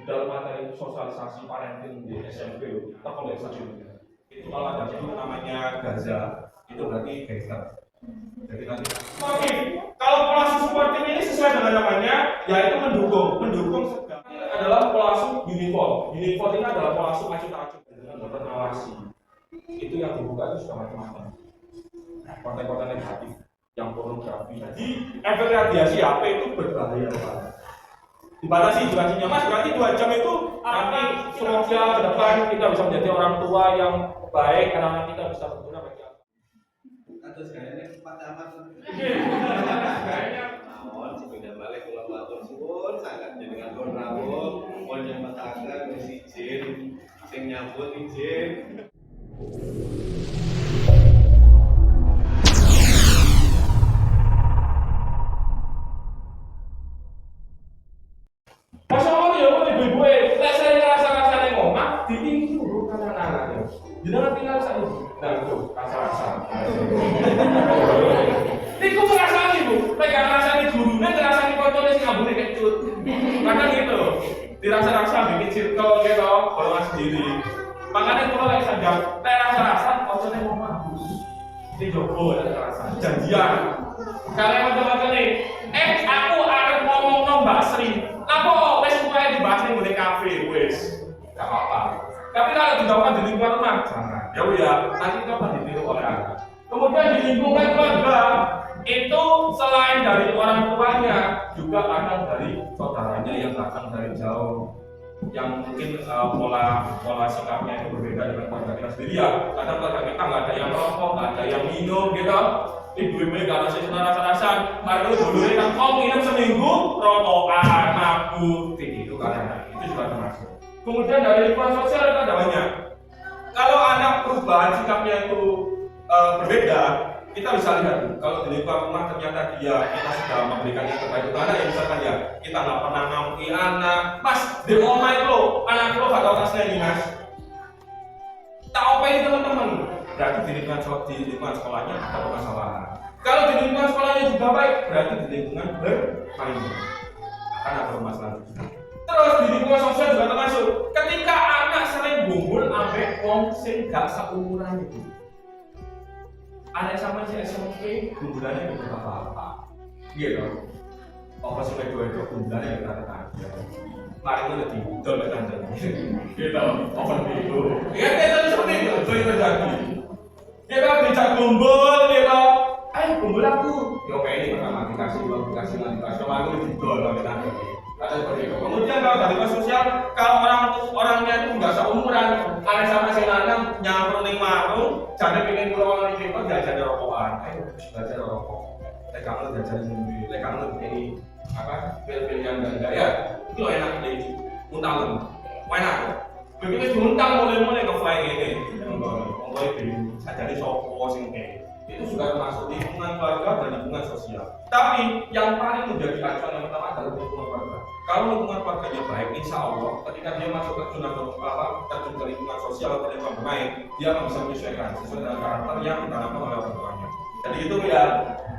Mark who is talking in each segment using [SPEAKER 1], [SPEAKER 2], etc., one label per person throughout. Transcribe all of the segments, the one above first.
[SPEAKER 1] dalam materi sosialisasi parenting di SMP loh, tak boleh saja. Itu kalau ada itu namanya Gaza, itu berarti gangster. Jadi nanti. Oke, kalau pola asuh seperti ini sesuai dengan namanya, yaitu mendukung segala. Ini adalah pola asuh uniform. Uniform ini adalah pola asuh acuh-acuh dengan dokter awasi. Itu yang dibuka itu sudah macam-macam. Konten-konten negatif, yang pornografi. Jadi efek radiasi HP itu berbahaya banget. Dibatasi durasinya, Mas. Berarti 2 jam itu nanti semoga ke depan kita bisa menjadi orang tua yang baik, karena kita bisa berguna bagi apa?
[SPEAKER 2] Atau sekalian Pak Tamat.
[SPEAKER 1] Kayaknya
[SPEAKER 2] Naon sepeda balik kula matur suwun sangat jenengan pun rawuh, pun nyempetaken wis izin sing nyambut izin.
[SPEAKER 1] Masa Allah ya kok ibu-ibu lek saya rasa-rasane ngomong ditinggi dulu kanan-kanan. Jenengan tinggal sak ibu. Nah, itu rasa-rasa. Niku ngrasani Bu, lek gak ngrasani gurune ngrasani koncone sing ambune kecut. Kadang gitu. Dirasa-rasa bikin circle gitu, golongan sendiri. Makanya kalau lek sadar, lek rasa-rasa koncone ngomong. Ini jogo ya rasa janjian. Kalian macam-macam nih. Aku arep ngomong nang Mbak Sri. Apa wes mulai dibahas nih di kafe wes. Enggak apa-apa. Tapi kalau dilakukan di lingkungan rumah, jangan. Ya, nanti itu akan ditiru oleh anak. Kemudian di lingkungan keluarga itu selain dari orang tuanya, juga ada dari saudaranya yang datang dari jauh, yang mungkin pola sikapnya itu berbeda dengan keluarga kita sendiri ya. Kadang keluarga kita nggak ada yang rokok, nggak ada yang minum gitu. Ibu-ibu gak ada sih rasa-rasan. Baru dulu kan minum seminggu, rokokan, mabuk, itu kadang itu juga termasuk. Kemudian dari lingkungan sosial itu ada banyak. Kalau anak perubahan sikapnya itu berbeda, kita bisa lihat kalau di lingkungan rumah ternyata kita sudah memberikan yang terbaik untuk anak, ya misalkan ya kita nggak pernah ngamuki anak, Mas di rumah itu anak lo gak tahu tasnya ini Mas, tak opain teman-teman, berarti di lingkungan sekolahnya ada permasalahan. Kalau di lingkungan sekolahnya juga baik, berarti di lingkungan bermain akan ada permasalahan. Terus di lingkungan sosial juga termasuk. Ketika anak sering gumbul ambek wong sing gak seumuran itu. Anak sama si SMP gumbulannya itu apa-apa. Gitu. Apa sih itu gumbulannya kita tanya. Mari kita didol ke kantor. Gitu. Open itu. Ya kita seperti itu terjadi. Kita bisa gumbul, kita ayo gumbul aku. Ya oke ini pertama dikasih aku didol ke kantor. Kemudian kalau dari sosial, kalau orangnya itu nggak seumuran, ada sama si lanang nyamper ning warung, jadi pengen pulang lagi itu jajan rokokan, jajan rokok, kamu jajan mobil, kamu ini apa pil-pil yang enggak ya, itu enak deh, muntalem, enak, begitu diuntang mulai ke fly ini, mulai jadi sopo sing itu sudah termasuk lingkungan keluarga dan lingkungan sosial. Tapi yang paling menjadi acuan yang pertama adalah lingkungan keluarga. Kalau lingkungan keluarganya baik, insya Allah ketika dia masuk terjun ke lingkungan sosial atau lingkungan bermain, dia akan bisa menyesuaikan sesuai dengan karakter yang ditanamkan oleh orang tuanya. Jadi itu ya,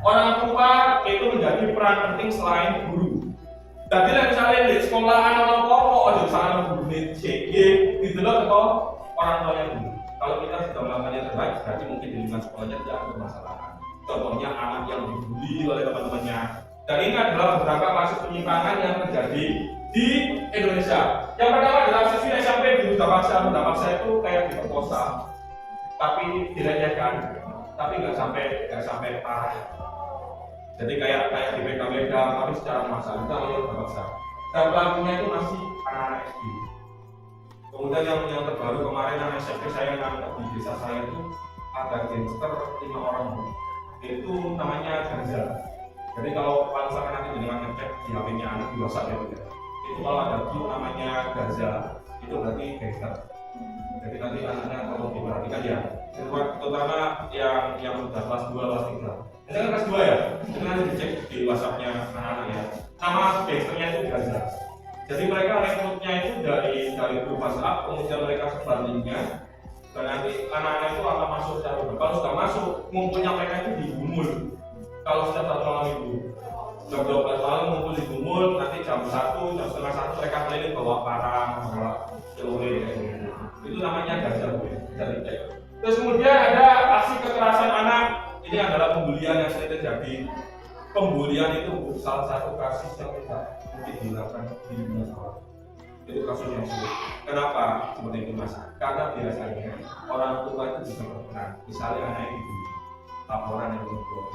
[SPEAKER 1] orang tua itu menjadi peran penting selain guru. Jadi misalnya di sekolahan orang pokok, ada misalnya guru CG, gitu loh atau orang tuanya dulu. Kalau kita sudah melakukan yang terbaik, berarti mungkin di lingkungan sekolahnya tidak ada permasalahan. Contohnya anak yang dibully oleh teman-temannya. Dan ini adalah beberapa kasus penyimpangan yang terjadi di Indonesia. Yang pertama adalah siswi SMP di Buddha Paksa itu kayak diperkosa, tapi dilecehkan, tapi nggak sampai parah. Jadi kayak di beda-beda, tapi secara masalah itu namanya Buddha Paksa. Dan pelakunya itu masih anak-anak SD. Kemudian yang terbaru kemarin anak SMP saya nangkep di desa saya itu ada gangster 5 orang, itu namanya Gaza. Jadi kalau misalkan nanti dengan ngecek di HP-nya anak di WhatsApp ya, itu kalau ada view namanya Gaza, itu berarti gangster. Jadi nanti anaknya tolong diperhatikan ya, terutama yang sudah kelas 2, kelas 3. Misalkan kelas 2 ya, itu nanti dicek di WhatsApp-nya anak-anak ya. Nama gangsternya itu Gaza. Jadi mereka rekrutnya itu dari grup WhatsApp, kemudian mereka sebar linknya, dan nanti anak-anak itu akan masuk secara berkala. Kalau sudah masuk, ngumpulnya mereka itu digumul. Kalau sudah 1 malam itu, jam 12 malam ngumpul di Gumul, nanti jam 1, jam setengah 1 mereka keliling bawa barang, bawa celurit kayak gitu. Itu namanya gajah Bu, dari cek. Terus kemudian ada aksi kekerasan anak. Ini adalah pembulian yang sering terjadi. Pembulian itu salah satu kasus yang tidak mungkin dilakukan di dunia sekolah. Itu kasus yang sulit. Kenapa seperti itu Mas? Karena biasanya orang tua itu bisa berperan. Misalnya anak ibu, laporan yang berubah.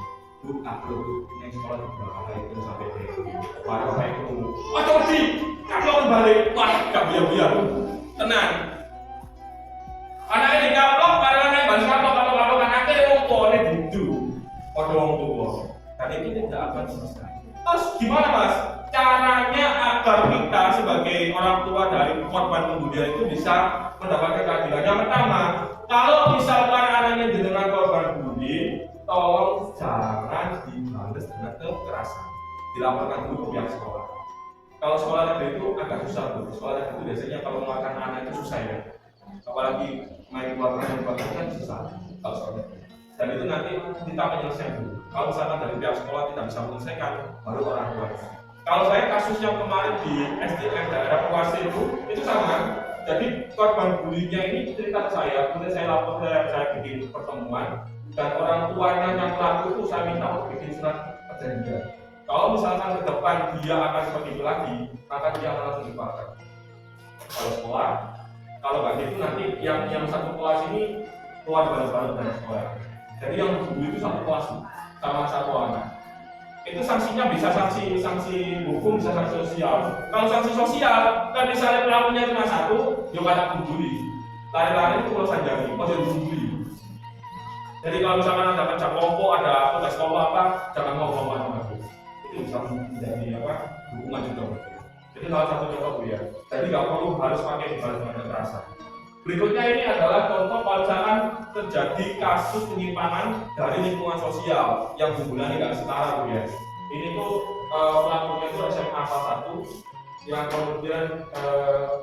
[SPEAKER 1] Bu, aku yang sekolah di bawah itu sampai ke para orang itu. Oh, Codi, kamu akan balik. Wah, gak biar-biar. Tenang. Anak ini kaplok, karena anak balik kaplok, kalau anaknya ngomongnya budu. Pada orang tua. Dan itu tidak akan selesai. Terus gimana Mas? Caranya agar kita sebagai orang tua dari korban pembulian itu bisa mendapatkan keadilan. Yang pertama, kalau misalkan anaknya dengan korban bully, tolong jangan dibalas dengan kekerasan. Dilaporkan dulu ke pihak sekolah. Kalau sekolah negeri itu agak susah Bu. Sekolah negeri itu biasanya kalau makan anak itu susah ya. Apalagi main keluar kan susah. Kalau sekolah negeri. Dan itu nanti kita menyelesaikan dulu. Kalau misalkan dari pihak sekolah tidak bisa menyelesaikan, baru orang tua. Kalau saya kasus yang kemarin di SDM daerah Purwasi itu sama. Jadi korban bulinya ini cerita ke saya, kemudian saya lapor, saya bikin pertemuan, dan orang tuanya yang pelaku itu saya minta untuk bikin surat perjanjian. Kalau misalkan ke depan dia akan seperti itu lagi, maka dia akan langsung dibakar. Kalau sekolah, kalau nggak gitu nanti yang satu kelas ini keluar bareng-bareng dari sekolah. Jadi yang dulu itu satu kelas sama satu anak. Itu sanksinya bisa sanksi hukum, bisa sanksi sosial. Kalau sanksi sosial, kan misalnya pelakunya cuma satu, dia kata pembuli. Lari-lari itu kalau sanjani, mau jadi pembuli. Jadi kalau misalkan ada kerja kelompok, ada tugas kelompok apa, jangan ngomong sama aku. Itu bisa menjadi hukuman juga. Jadi salah satu contoh ya. Jadi nggak perlu harus pakai dibalas dengan kekerasan. Berikutnya ini adalah contoh kalau misalkan terjadi kasus penyimpangan dari lingkungan sosial yang hubungannya nggak setara Bu ya. Ini tuh pelakunya itu SMA kelas 1 yang kemudian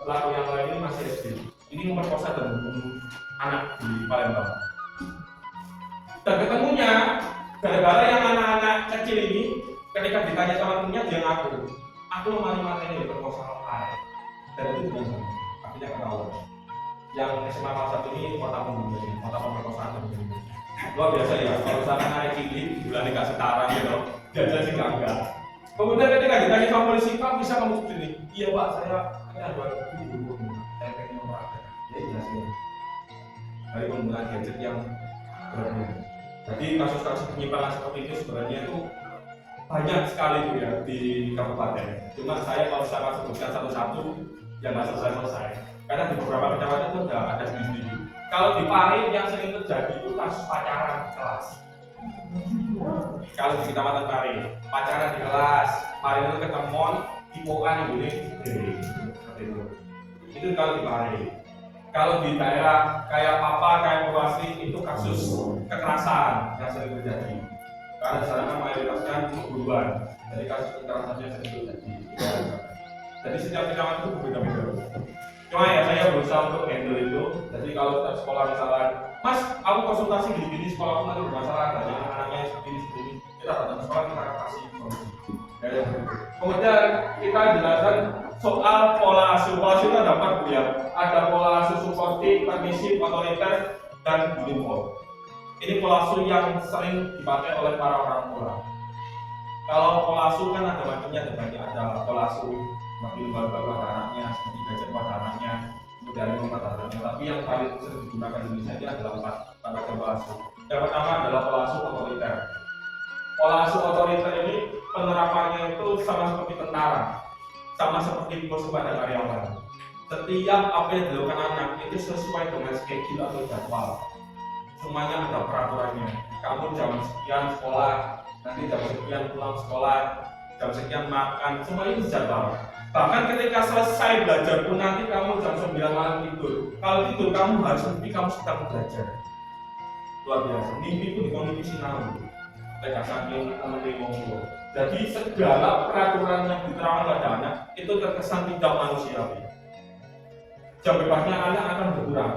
[SPEAKER 1] pelaku yang lain ini masih SD. Ini memperkosa dan membunuh anak di Palembang. Dan ketemunya gara-gara yang anak-anak kecil ini ketika ditanya sama temennya dia ngaku, aku mati-mati ini diperkosa oleh. Dan itu bukan sama, akhirnya ketahuan. Yang SMA kelas 1 ini kota pembunuhan, kota pemerkosaan pembunuhan. Luar biasa ya, kalau misalkan naik cilik, bulan nggak setara gitu, jajan sih enggak. Kemudian ketika ditanya sama polisi, Pak bisa kamu sendiri? Iya Pak, saya ada ibu, saya pengen memperhatikan. Ya jelasin. Dari penggunaan gadget yang berlebihan. Jadi kasus-kasus penyimpangan seperti itu sebenarnya itu banyak sekali Bu ya di kabupaten. Cuma saya kalau saya sebutkan satu-satu, ya nggak selesai-selesai. Karena di beberapa kecamatan itu ada sendiri. Kalau di Pari yang sering terjadi itu kasus pacaran di kelas. Kalau di kecamatan Pari, pacaran di kelas, Pari itu ketemuan, tipokan ini, itu kalau di Pari. Kalau di daerah kayak Papa, kayak Purwasi itu kasus kekerasan yang sering terjadi. Karena di sana kan mayoritasnya perburuan, jadi kasus kekerasan yang sering terjadi. Jadi setiap kecamatan itu berbeda-beda. Cuma ya saya berusaha untuk handle itu. Jadi kalau setiap sekolah misalnya, Mas, aku konsultasi gini-gini sekolah aku nanti bermasalah, banyak anaknya seperti ini, kita datang ke sekolah kita kasih solusi. Kemudian kita jelaskan soal pola asuh. Pola asuh itu ada 4 Bu ya. Ada pola asuh suportif, permisif, otoriter, dan uniform. Ini pola asuh yang sering dipakai oleh para orang tua. Kalau pola asuh kan ada macamnya, ada pola asuh makin baru pada anaknya, seperti gadget pada anaknya, kemudian pada anaknya. Tapi yang paling sering digunakan di Indonesia ini adalah 4 macam pola asuh. Yang pertama adalah pola asuh otoriter. Pola asuh otoriter ini penerapannya itu sama seperti tentara, sama seperti bos kepada karyawan. Setiap apa yang dilakukan anak itu sesuai dengan schedule atau jadwal. Semuanya ada peraturannya. Kamu jam sekian sekolah, nanti jam sekian pulang sekolah, jam sekian makan, semua itu jadwal. Bahkan ketika selesai belajar pun nanti kamu jam 9 malam tidur. Kalau tidur kamu harus mimpi kamu sedang belajar. Luar biasa. Mimpi pun dikontribui sinau. Mereka saking ngomong. Jadi segala peraturan yang diterapkan pada anak itu terkesan tidak manusiawi. Jam bebasnya anak akan berkurang.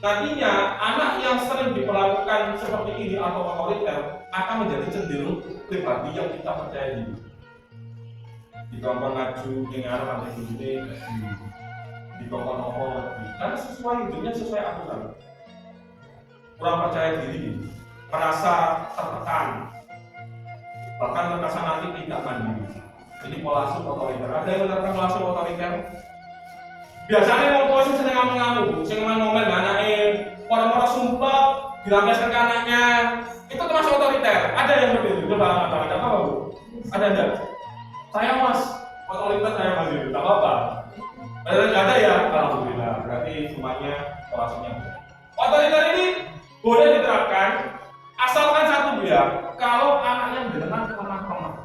[SPEAKER 1] Nantinya anak yang sering diperlakukan seperti ini atau otoriter akan menjadi cenderung pribadi yang kita percaya diri. dikongkon maju yang arah nanti ini dikongkon apa karena sesuai hidupnya sesuai aturan. Kurang percaya diri, merasa tertekan, bahkan merasa nanti tidak mandiri. Ini pola asuh otoriter. Ada yang menerapkan pola asuh otoriter? Biasanya orang tua sih seneng ngamuk-ngamuk, seneng ngomel anaknya, orang-orang sumpah dilampiaskan ke anaknya. Itu termasuk otoriter. Ada yang seperti itu. Coba ada apa bu? Ada enggak? Saya mas, otoriter saya mandiri, tak apa-apa. Ada ya? Alhamdulillah. Berarti semuanya pola asuhnya. Otoriter ini boleh diterapkan asalkan satu ya, kalau anaknya beneran lemah-lemah.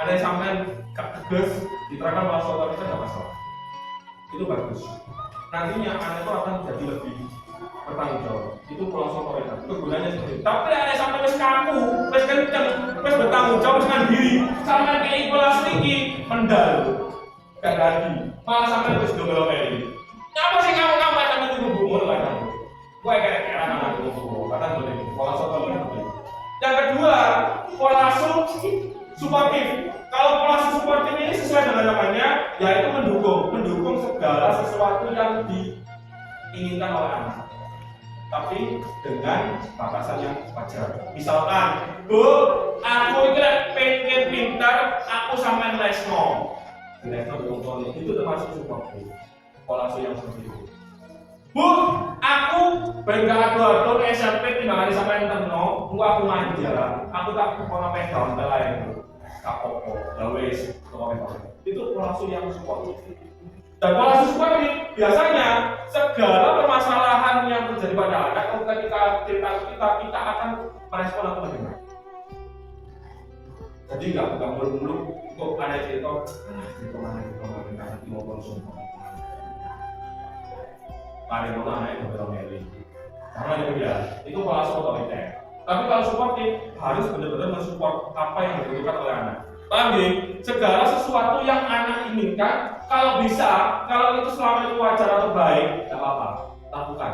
[SPEAKER 1] Ada yang sampai tegas diterapkan pola asuh otoriter nggak masalah. Itu bagus. Nantinya anak itu akan jadi lebih bertanggung jawab. Itu pola asuh otoriter. Itu gunanya seperti itu. Tapi ada yang sampai wis kaku, wis kenceng, wis bertanggung jawab dengan diri, sampai kayak pola asuh ini mendal, gak lagi. Malah sampai wis domel-domel. Apa sih kamu sampai itu bumbu lah? Gue kayak anak itu, kata boleh pola asuh otoriter. Yang kedua, pola asuh suportif. Kalau pola asuh suportif ini sesuai dengan namanya, yaitu mendukung segala sesuatu yang diinginkan oleh anak, tapi dengan batasan yang wajar. Misalkan, Bu, aku itu pengen pintar, aku sampai lesno itu termasuk suportif. Pola asuh yang seperti itu. Bu, aku berangkat ado SMP timbangane sampai interno, aku manja, aku tak kono pedang lain. Kapopo, dawes, itu pola asuh yang suportif. Dan pola asuh suportif biasanya segala permasalahan yang terjadi pada anak, ketika kita akan merespon atau bagaimana. Jadi nggak muluk-muluk kok ada cerita, karena mau konsum. Pada anak itu beromeli. Karena itu pola asuh otoriter. Tapi kalau suportif harus benar-benar mensupport apa yang dibutuhkan oleh anak. Paham ya? Segala sesuatu yang anak inginkan, kalau bisa, kalau itu selama itu wajar atau baik, tidak apa-apa, lakukan.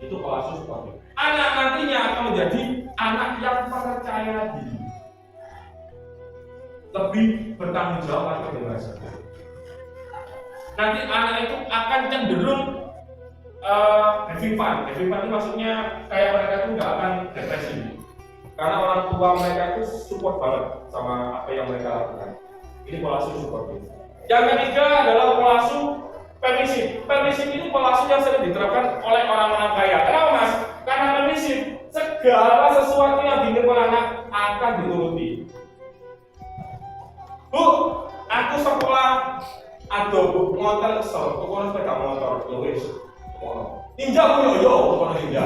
[SPEAKER 1] Itu pola asuh suportif. Anak nantinya akan menjadi anak yang percaya diri, lebih bertanggung jawab atau dewasa. Nanti anak itu akan cenderung having fun itu maksudnya kayak mereka itu nggak akan depresi karena orang tua mereka itu support banget sama apa yang mereka lakukan. Ini pola asuh supportif. Yang ketiga adalah pola asuh permisif. Permisif ini pola asuh yang sering diterapkan oleh orang-orang kaya. Kenapa mas? Karena permisif, segala sesuatu yang diinginkan anak akan dituruti. Bu, aku sekolah aduh ngontel kesel, aku sepeda motor, wis. Ninja punya yo, kono ninja.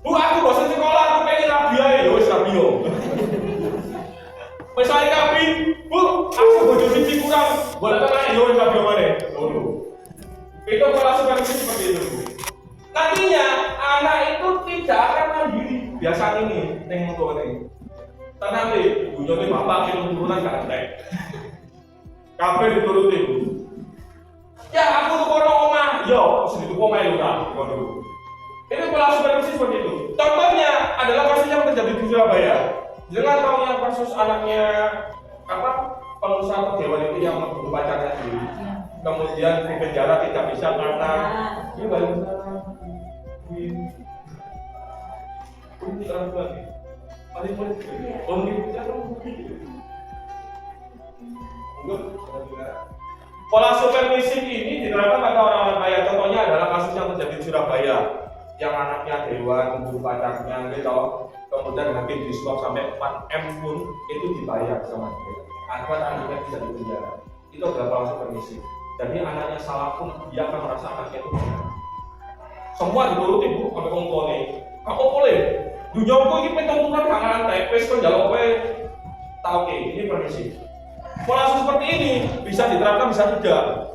[SPEAKER 1] Bu, aku bosan sekolah, aku pengen rabia ya, wis rabia. Wis ae kapi, Bu, aku bojo siji kurang, boleh tenan yo wis rabia maneh. Ngono. Itu pola seperti itu. Nantinya anak itu tidak akan mandiri. Biasa ini, ning tuane. Tenang deh, bujone bapak kilo turunan gak ada. Kabeh dituruti. Ya aku kono omah, yo segitu omah lho ta, ngono. Ini pola supervisi seperti itu. Contohnya adalah kasus yang terjadi di Surabaya. Jangan tahu yang kasus anaknya apa pengusaha dewan itu yang membunuh pacarnya sendiri. Kemudian di penjara tidak bisa karena ini baru ini orang tua nih. Paling pola supervisi ini diterapkan pada orang-orang kaya. Contohnya adalah kasus yang terjadi di Surabaya, yang anaknya dewan membunuh pacarnya, gitu. Kemudian hakim disuap sampai 4M pun itu dibayar sama dia. Agar anaknya bisa dipenjara. Itu adalah pola supervisi. Jadi anaknya salah pun dia akan merasa anaknya itu benar. Semua dituruti bu, sampai komplone. Kamu boleh. Dunyongku ini pentuntunan gak ngantai, wes kon jawab wae. Tahu ke, ini permisi. Pola seperti ini bisa diterapkan, bisa tidak.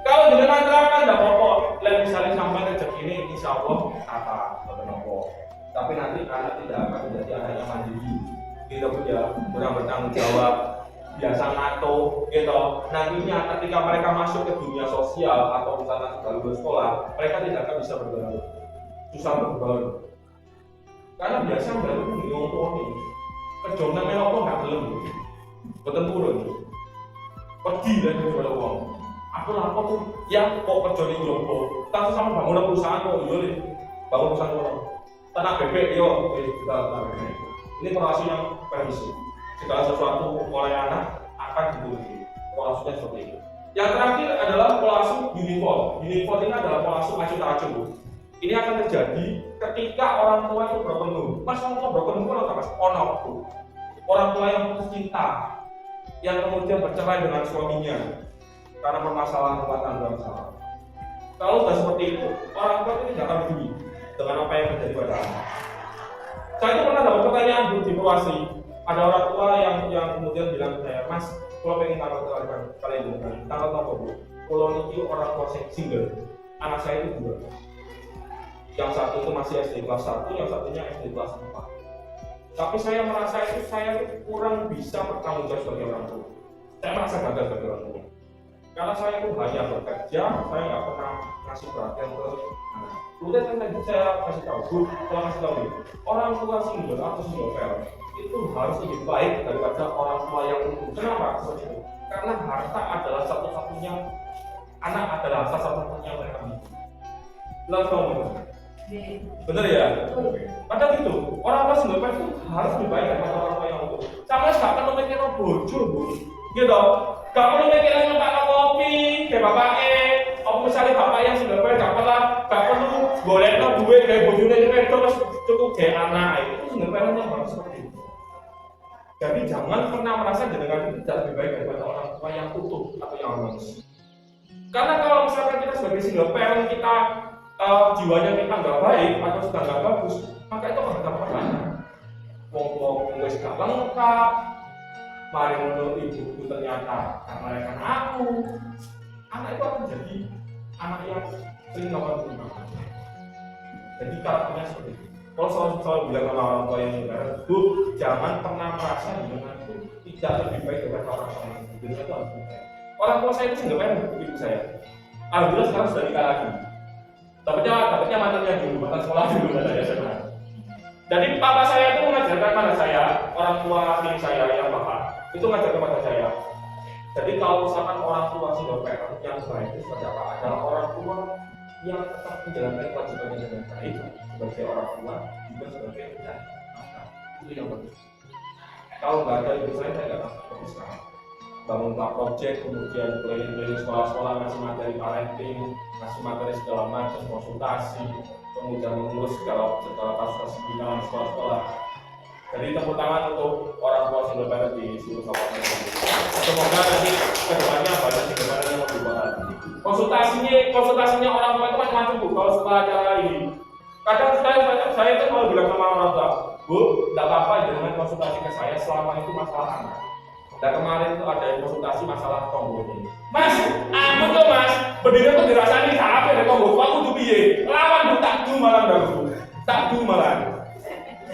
[SPEAKER 1] Kalau dengan terapkan tidak apa-apa. Lain misalnya sampai rezeki ini insya Allah kata atau nopo. Tapi nanti anak tidak akan menjadi anak yang mandiri. Kita punya kurang bertanggung jawab, biasa ngato, gitu. Nantinya ketika mereka masuk ke dunia sosial atau misalnya sudah lulus sekolah, mereka tidak akan bisa bergaul, susah bergaul. Karena biasa baru ngomong ini, kerjaan namanya apa nggak belum. boten turun. Pergi dari daripada uang. Aku lapor tuh, ya kok kerja di Jombo. Tapi sama bangunan perusahaan kok, iya deh. Bangun perusahaan orang. Tanah bebek, yo, kita tanah bebek. Ini korelasi yang permisi. Segala sesuatu oleh anak akan dituruti. Korelasinya seperti itu. Yang terakhir adalah korelasi uniform. Uniform ini adalah korelasi acuh tak acuh. Ini akan terjadi ketika orang tua itu berpenuh. Mas orang tua berpenuh kalau mas ono. Orang tua yang putus cinta, yang kemudian bercerai dengan suaminya karena permasalahan rumah tangga misalnya. Kalau sudah seperti itu, orang tua itu tidak akan peduli dengan apa yang terjadi pada anak. Saya itu pernah dapat pertanyaan di Kroasia. Ada orang tua yang kemudian bilang ke saya, Mas, kalau pengen tanggal kalian bukan tanggal apa bu? Kalau ini orang tua single, anak saya itu dua. Yang satu itu masih SD kelas 1, yang satunya SD kelas 4. Tapi saya merasa itu saya kurang bisa bertanggung jawab sebagai orang tua. Saya merasa gagal sebagai orang tua. Karena saya itu hanya bekerja, saya nggak pernah ngasih perhatian ke anak. Kemudian kan tadi saya kasih tahu, Bu, kalau kasih tahu nih, orang tua single atau single parent itu harus lebih baik daripada orang tua yang utuh. Kenapa seperti itu? Karena harta adalah satu-satunya, anak adalah satu-satunya yang mereka miliki. Lalu ngomong, bener ya? Padahal gitu, orang tua single parent itu harus lebih baik daripada orang tua yang utuh. Sama nggak perlu mikir bojo, Bu, gitu. Gak perlu mikir nyoba kopi, kayak bapaknya. Apa misalnya bapak yang single parent gak perlu golek duit kayak bojone itu terus cukup kayak anak itu single parent yang harus seperti itu. Jadi jangan pernah merasa jenengan itu tidak lebih baik daripada orang tua yang utuh atau yang harmonis. Karena kalau misalkan kita sebagai single parent kita jiwanya kita nggak baik atau sudah nggak bagus, maka itu akan berdampak banyak. Wong wis gak lengkap, mari menurut ibu ternyata mereka aku, anak itu akan jadi anak yang sering melakukan tindakan. Jadi karakternya seperti itu. Kalau selalu bilang sama orang tua yang negara, Bu, jangan pernah merasa dengan itu tidak lebih baik daripada orang lain. Jadi itu harus baik. Orang tua saya itu single parent begitu saya. Alhamdulillah sekarang sudah nikah lagi. Dapatnya mantannya dulu, mantan sekolah dulu katanya saya. Jadi papa saya itu mengajarkan pada saya, orang tua ini saya yang bapak itu mengajarkan kepada saya. Jadi kalau misalkan orang tua single parent yang baik itu seperti apa? Adalah orang tua yang tetap menjalankan kewajibannya dengan baik sebagai orang tua juga sebagai anak. Itu yang bagus. Kalau nggak ada ibu saya nggak akan seperti sekarang. Bangun project, kemudian keliling-keliling sekolah-sekolah ngasih materi parenting, ngasih materi segala macam, konsultasi, kemudian mengurus segala kasus binaan sekolah-sekolah. Jadi tepuk tangan untuk orang tua single parent di seluruh kabupaten. Semoga nanti kedepannya banyak single parent yang lebih baik. Konsultasinya orang tua itu macam-macam Bu. Kalau setelah acara ini, kadang saya itu kalau bilang sama orang tua, Bu, tidak apa-apa jangan konsultasi ke saya selama itu masalah anak. Dan kemarin itu ada yang konsultasi masalah tombol ini. Mas, aku tuh mas, berdiri tuh dirasani capek dari tombol. Aku tuh piye? Lawan Bu tak du malam baru. Tak du malam.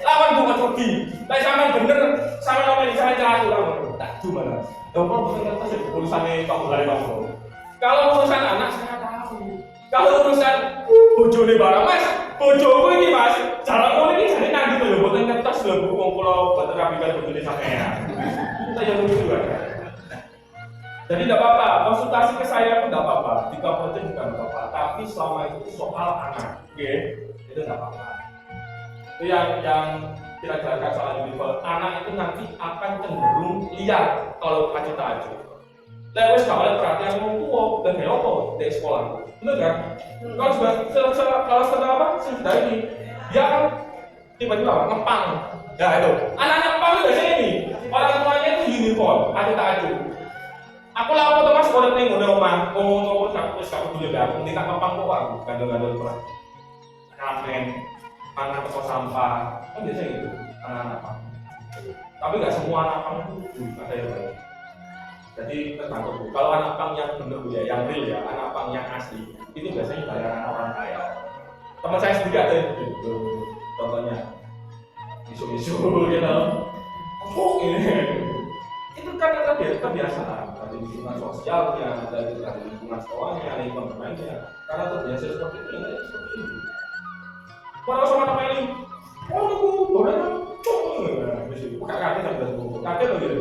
[SPEAKER 1] Lawan Bu mas pergi. Tapi sama bener, sama nama ini saya celaka lawan. Tak du malam. Tombol bukan kertas ya, urusannya tombol dari tombol. Kalau urusan anak saya tahu. Kalau urusan bojone barang mas, bojoku ini mas, jalan ini jadi nanti tuh bukan kertas loh Bu. Kalau buat terapikan bojone sampean. Yang lucu juga. Jadi tidak apa-apa, konsultasi ke saya pun tidak apa-apa, di kabupaten juga tidak apa-apa. Tapi selama itu soal anak, oke, itu tidak apa-apa. Itu yang kita jelaskan soal universal. Anak itu nanti akan cenderung liar kalau acuh tak acuh. Lewat kalau perhatian orang tua dan kayak apa di sekolah, benar kan? Kalau setelah apa? Sudah ini, dia kan tiba-tiba ngepang. Ya itu, anak-anak ngepang itu biasanya ini. Orang tuanya itu uniform, acuh tak acuh. Aku lah apa mas orang ning ngene omah, ngomong wis gak peduli ya, aku tak ngepang kok aku gandol-gandol terus. Ngamen, mana toko sampah, kan biasa gitu, anak-anak pang. Tapi nggak semua anak pang itu ada yang baik. Jadi tergantung. Kalau anak pang yang benar ya, yang real ya, anak pang yang asli, itu biasanya bayaran orang kaya. Teman saya sendiri ada gitu, contohnya isu-isu gitu. Oh ini itu kan kebiasaan dari lingkungan sosialnya, dari lingkungan sekolahnya, lingkungan bermainnya. Karena terbiasa seperti itu, ya seperti itu. Kalau sama nama ini, oh boleh, kakek sampai kakek loh gitu,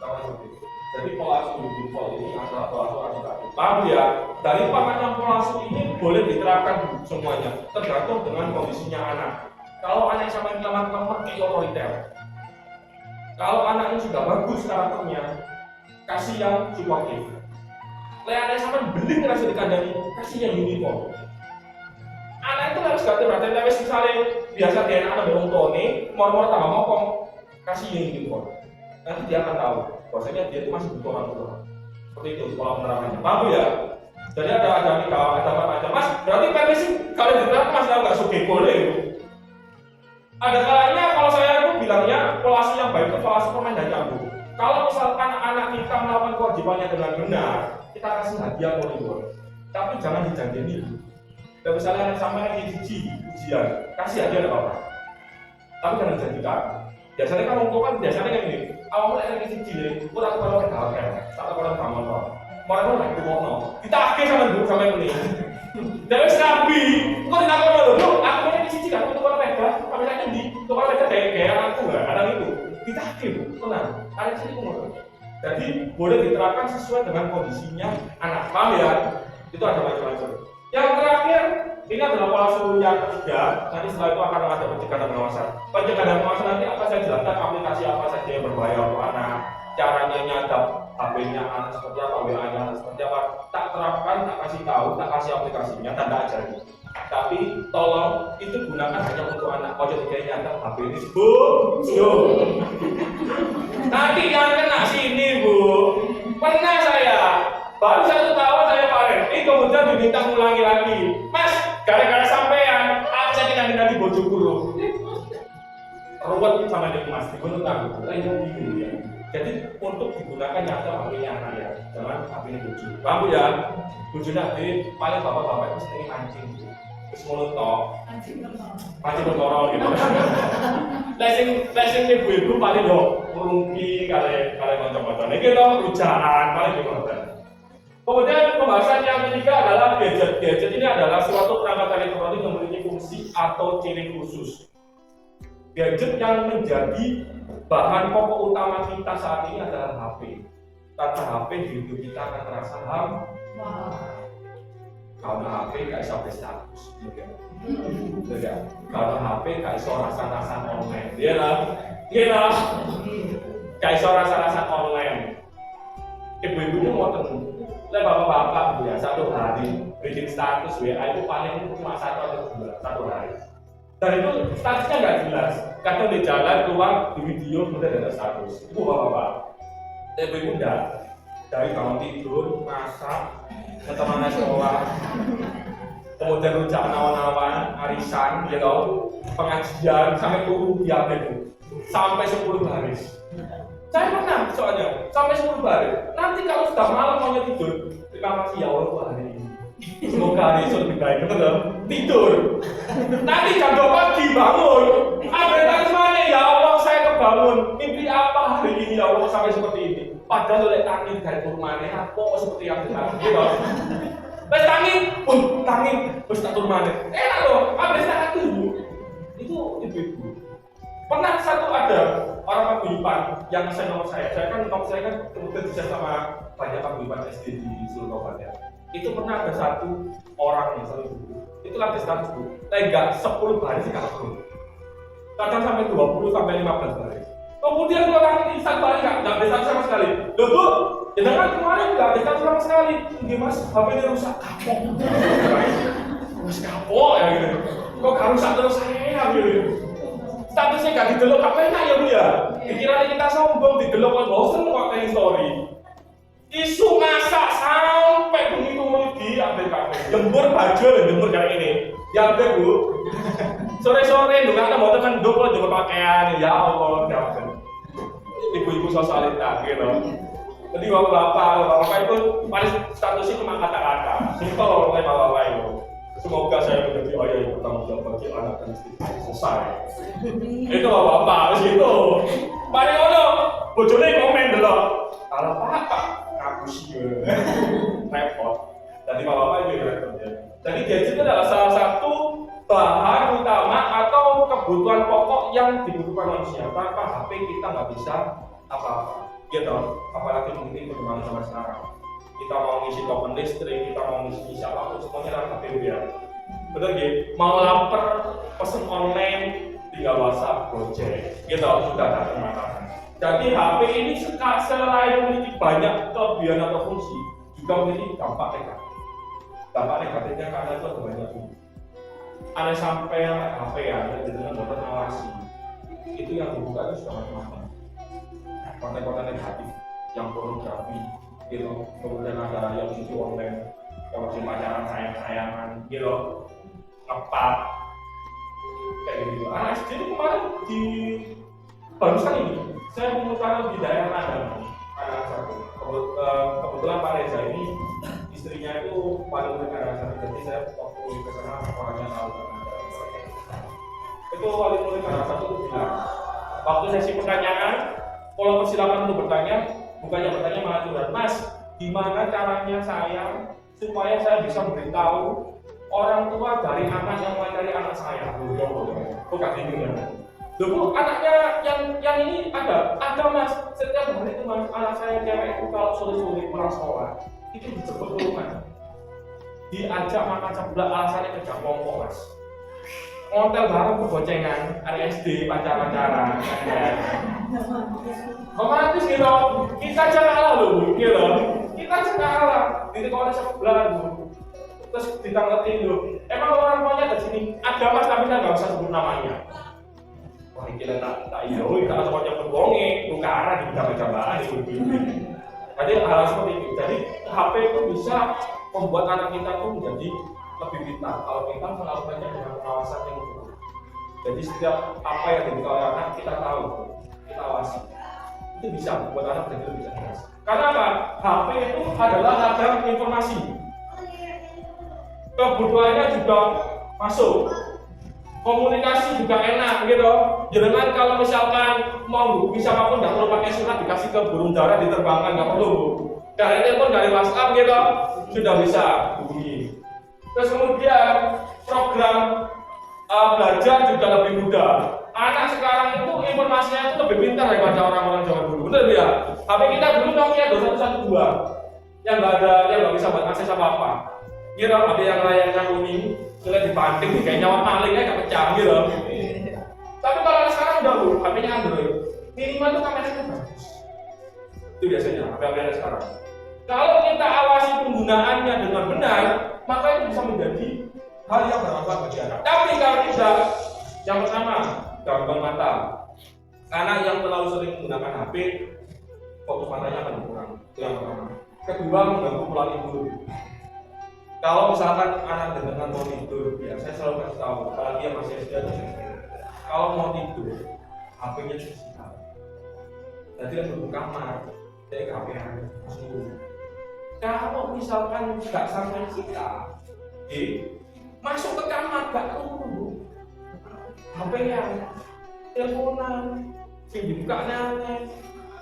[SPEAKER 1] tahu seperti itu. Jadi pola asuh default ini adalah pola asuh edukatif. Paham ya? Dari macam pola asuh ini boleh diterapkan semuanya, tergantung dengan kondisinya anak. Kalau anak sampai lemah kayak otoriter. Kalau anaknya sudah bagus karakternya, kasih yang suportif. Anak sampai beling rasa dikandani, kasih yang uniform. Anak itu harus ganti perhatian, tapi misalnya biasa dia anak ada tone, mor-mor tambah mokong, kasih yang uniform. Nanti dia akan tahu bahwasanya dia itu masih butuh orang tua. Seperti itu pola penerapannya. Paham ya? Jadi ada macam. Mas, berarti permisi kalau diterapkan Mas nggak suka boleh. Ada kalanya kalau saya itu bilangnya pola asuh yang baik itu pola asuh pemain dan nyambung. Kalau misalkan anak kita melakukan kewajibannya dengan benar, kita kasih hadiah koridor. Tapi jangan dijanjiin itu. Dan misalnya anak sampai lagi ujian, kasih hadiah tidak apa-apa. Tapi jangan dijanjikan. Biasanya kan orang tua kan biasanya kan ini, awalnya lagi cici, kurang kalau kan, tak kurang kamu apa. Mau lagi mau, kita akhir sama ini. Dari sapi, kok tidak mau dulu? Aku ini cici kan untuk orang mereka, kami lagi di, untuk orang mereka kayak aku nggak ada itu. Kita akhir, tenang. Ada cici kumur. Jadi boleh diterapkan sesuai dengan kondisinya anak. Paham ya? Itu ada macam-macam. Yang terakhir, ini adalah pola asuh yang ketiga. Nanti setelah itu akan ada pencegahan dan pengawasan. Pencegahan dan pengawasan nanti akan saya jelaskan aplikasi apa saja yang berbahaya untuk anak, caranya nyadap HP-nya anak seperti apa, WA-nya seperti apa. Tak terapkan, tak kasih tahu, tak kasih aplikasinya, tak ajari. Tapi tolong itu gunakan hanya untuk anak. Kalau jadi nyadap HP ini, Bu, nanti yang kena sini, Bu. Pernah saya. Baru 1 tahun saya panen, ini kemudian diminta ulangi lagi. Mas, gara-gara sampean, aku saya nanti bojo guru. Ruwet sama dia mas, dibunuh aku. Ini ya. Jadi untuk digunakan nyata HP-nya anak ya, jangan HP-nya bojo. Paham ya? Bojo nanti paling bapak-bapak itu sering mancing. Terus mulut tok. Mancing berkorol gitu. Lesing ibu-ibu paling yo ngerumpi kali macam-macam. Ini kita hujanan paling gimana? Kemudian pembahasan yang ketiga adalah gadget. Gadget ini adalah suatu perangkat elektronik yang memiliki fungsi atau ciri khusus. Gadget yang menjadi bahan pokok utama kita saat ini adalah HP. Tanpa HP hidup kita akan terasa hampa. Karena HP gak bisa berstatus. Karena HP gak bisa rasa-rasa online. Iya lah. Gak bisa rasa-rasa online. Ibu-ibunya mau temu. Oleh bapak-bapak ya, 1 hari bikin status WA itu paling cuma 1 atau 2 1 hari. Dan itu statusnya nggak jelas. Kadang di jalan keluar di video kemudian ada status. Itu bapak-bapak. Ibu enggak. Dari bangun tidur, masak, ke teman sekolah, kemudian rujak nawan-nawan, arisan, ya tahu, pengajian sampai turun di itu sampai 10 baris. Saya pernah soalnya sampai 10 baris. Nanti kalau sudah malam mau tidur, terima kasih ya Allah hari ini. Semoga hari ini lebih baik, betul? Tidur. Nanti jam 2 pagi bangun. Update mana ya Allah saya kebangun. Mimpi apa hari ini ya Allah sampai seperti ini. Padahal oleh tangi dari turmane apa seperti yang kita gitu. Terus tangi, terus tak turmane. Enak loh, update tak dulu. Itu ibu-ibu. Pernah satu ada orang paguyuban yang senior saya kan kemudian bisa sama banyak paguyuban SD di seluruh kabupaten. Itu pernah ada satu orang yang selalu itu lagi status bu, enggak 10 hari sih kalau kadang sampai 20 sampai 15 hari. Kemudian orang ini satu hari nggak bisa sama sekali. Loh bu, jangan kemarin nggak bisa sama sekali. Gimana HP-nya rusak kapok? Mas kapok ya gitu. Kok gak rusak terus saya gitu. Statusnya gak didelok apa enak ya bu ya. Dikira kita sombong didelok kok bosen kok kayak story. Isu masak sampai begitu di update kafe. Jemur baju jemur kayak ini. Ya udah bu. Sore-sore juga ada mau teman dok jemur pakaian. Ya Allah, ya ibu-ibu sosialita gitu. Jadi bapak-bapak itu paling statusnya cuma kata-kata. Simpel oleh bapak-bapak itu. Semoga saya menjadi ayah yang bertanggung jawab bagi anak dan istri. Selesai. Itu bapak-bapak itu. Paling ono, bojone komen dulu. Kalau apa? Aku sih repot. Jadi bapak-bapak itu repot ya. Jadi gadget itu adalah salah satu bahan utama atau kebutuhan pokok yang dibutuhkan manusia. Tanpa HP kita nggak bisa apa-apa. gitu. Apalagi mungkin perkembangan zaman sekarang. Kita mau ngisi token listrik, kita mau ngisi siapapun semuanya lewat HP ya. Bener gitu. Mau lapar, pesen online, tinggal WhatsApp, Gojek, gitu sudah ada termatakan. Jadi HP ini selain memiliki banyak kelebihan atau fungsi, juga memiliki dampak negatif. Dampak negatifnya karena itu ada banyak ini. Ada sampai HP ya, dengan dapat mengawasi. Itu yang dibuka itu sudah macam-macam. Konten-konten negatif, yang pornografi, gitu. Kemudian ada yang sisi online, kalau si pacaran sayang-sayangan, gitu, ngepat, kayak gitu. Anak SD itu kemarin di barusan ini, saya menemukan di daerah Padang, anak satu. Kebetulan Pak Reza ini istrinya itu paling dekat dengan saya, jadi saya waktu ke sana orangnya tahu itu wali murid anak satu itu bilang waktu sesi pertanyaan, kalau persilakan untuk bertanya, bukannya bertanya malah curhat, Mas, gimana caranya saya supaya saya bisa memberitahu orang tua dari anak yang mencari anak saya? Bukan bingung ya. Loh, anaknya yang ini ada Mas, setiap hari itu Mas, anak saya cewek itu kalau sore-sore pulang sekolah itu dijemput ke rumah, diajak makan sebelah, alasannya kerja kelompok Mas, ngontel bareng kebocengan, hari SD, pacar-pacaran romantis gitu, kita aja kalah loh, gitu kita aja kalah, di sekolah sebelah loh. Terus ditanggapi loh, emang orang tuanya dari sini ada Mas, tapi saya nggak usah sebut namanya. Wah, kira tak iya, kita semuanya berbonge, tukaran di gambar-gambaran itu. Jadi hal seperti itu. Jadi HP itu bisa membuat anak kita tuh menjadi lebih pintar kalau kita melakukannya dengan pengawasan yang betul. Jadi setiap apa yang dibuka oleh anak kita tahu, kita awasi. Itu bisa membuat anak menjadi lebih cerdas. Karena apa? HP itu adalah ladang informasi. Kebutuhannya juga masuk. Komunikasi juga enak gitu. Jangan kalau misalkan mau bisa apapun nggak perlu pakai surat, dikasih ke burung dara diterbangkan, nggak perlu. Dari telepon, dari WhatsApp gitu sudah bisa hubungi. Terus kemudian program belajar juga lebih mudah. Anak sekarang itu informasinya itu lebih pintar daripada orang-orang zaman dulu. Benar ya? HP kita dulu Nokia 2112 yang nggak ada, yang nggak bisa buat akses apa-apa. Gitu, ada yang layarnya kuning, sudah dibanting, kayak nyawa malingnya nggak pecah gitu. Tapi kalau sekarang udah HP-nya Android, minimal itu kameranya bagus. Itu biasanya HP-HP sekarang. Kalau kita awasi penggunaannya dengan benar, maka itu bisa menjadi hal yang bermanfaat bagi anak. Tapi kalau tidak, yang pertama gangguan mata. Anak yang terlalu sering menggunakan HP, fokus matanya akan berkurang. Itu yang pertama. Kedua, mengganggu pola tidur. Kalau misalkan anak dengan mau tidur, ya saya selalu kasih tahu, apalagi yang masih SD atau SMP, kalau mau tidur, HP-nya disita. Jadi yang duduk kamar, jadi HP-nya masuk. Kalau misalkan nggak sampai kita, masuk ke kamar nggak turun, HP-nya, teleponan, sing dibuka nanya,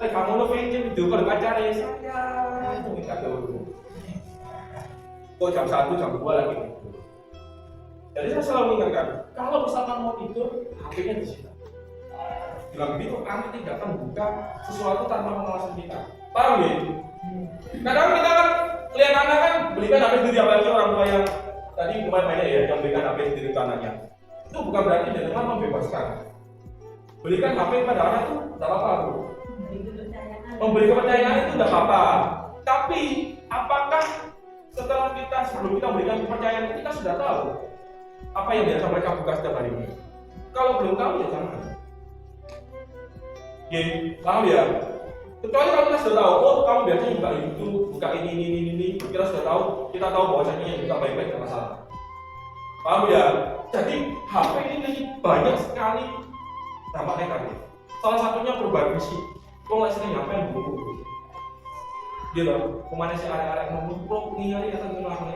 [SPEAKER 1] kamu lo pengen video kalau pacarnya saya, itu nggak turun. Kok jam 1, jam 2 lagi tidur. Jadi saya selalu mengingatkan, kalau misalkan mau tidur, HP-nya disita. Dengan begitu, anak tidak akan buka sesuatu tanpa pengawasan kita. Paham ya? Kadang kita kan lihat anak kan belikan HP sendiri, apalagi orang tua yang tadi kemarin ya, yang belikan HP sendiri ke anaknya. Itu bukan berarti dengan membebaskan. Belikan HP pada anak itu tidak apa-apa. Memberi kepercayaan itu tidak apa-apa. Tapi apakah setelah kita, sebelum kita berikan kepercayaan, kita sudah tahu apa yang biasa mereka buka setiap hari ini? Kalau belum tahu ya jangan. Paham ya? Kecuali kalau kita sudah tahu, oh kamu biasanya buka itu, buka ini, kita sudah tahu, kita tahu bahwasanya yang buka baik-baik tidak masalah. Paham ya? Jadi HP ini banyak sekali dampak negatif. Salah satunya perubahan fisik. Kok nggak sering HP yang buruk? Gitu, kemana sih arek-arek ngomong nih hari atau gimana?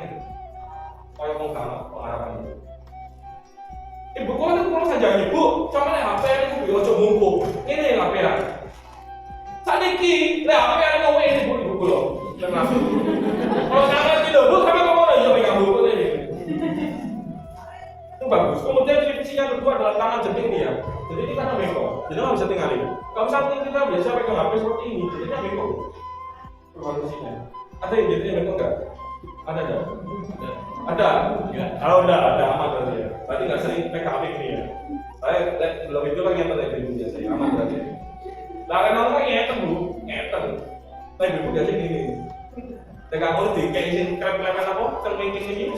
[SPEAKER 1] Kayak mau kalah pengharapan itu. Ibu kok itu kalau saja ibu, cuma nih HP ini ibu ojo mumpung. Ini HP ya. Sadiki, lah HP yang mau ini ibu lo. Jangan. Kalau sangat gitu, bu sama kamu lagi pegang buku ini. Itu bagus. Kemudian fungsinya kedua adalah tangan jemping ya. Jadi kita kan bengkok, jadi nggak bisa tinggalin. Kalau misalnya kita biasa pegang HP seperti ini, jadi kita bengkok. Kondisinya. Ada yang jadinya bengkok nggak? Ada nggak? Ada. Ya. Kalau ada aman berarti ya. Berarti nggak sering pegang HP ini ya. Saya belum itu kan yang terjadi biasa, aman berarti. Lah kan orang ngeten bu, ngeten. Tapi ibu biasa gini. Tegang mulut di kayak ini krep-krep apa? Cermin ini.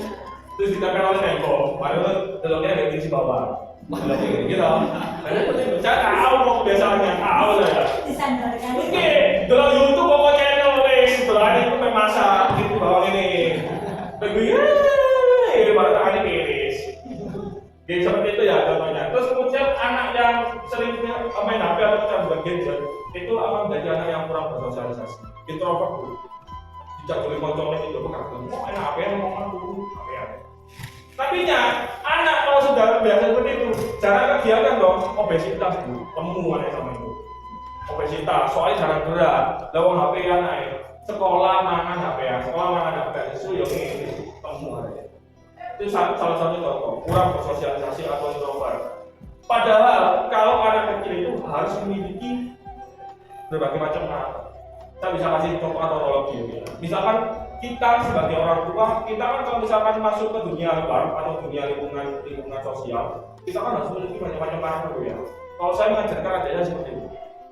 [SPEAKER 1] Terus ditempel oleh tembok. Baru telurnya ada di bawah. Gitu. Karena saya tahu kok biasanya tahu saya.
[SPEAKER 3] Disandarkan.
[SPEAKER 1] Oke, dalam YouTube pokoknya channel nih, setelah itu masak gitu bawah ini. Begini, baru tangannya miris. Jadi seperti itu ya contohnya. Terus kemudian anak yang sering main HP atau terbuat gadget itu akan menjadi anak yang kurang bersosialisasi. Introvert bu. Tidak boleh ngomongin itu bukan. Kok enak HP yang ngomong dulu HP ya. Tapi anak kalau sudah biasa seperti itu, jarang kegiatan dong, obesitas bu, temuan sama itu. Obesitas, soalnya jarang gerak, lewat HP yang naik, sekolah mangan HP ya, sekolah mangan HP itu yang ini temuan. Itu salah satu contoh, kurang bersosialisasi atau introvert. Padahal kalau anak kecil itu harus memiliki berbagai macam karakter. Kita bisa kasih contoh analogi ya. Misalkan kita sebagai orang tua, kita kan kalau misalkan masuk ke dunia luar atau dunia lingkungan sosial, kita kan harus memiliki banyak macam karakter ya. Kalau saya mengajarkan adanya seperti itu,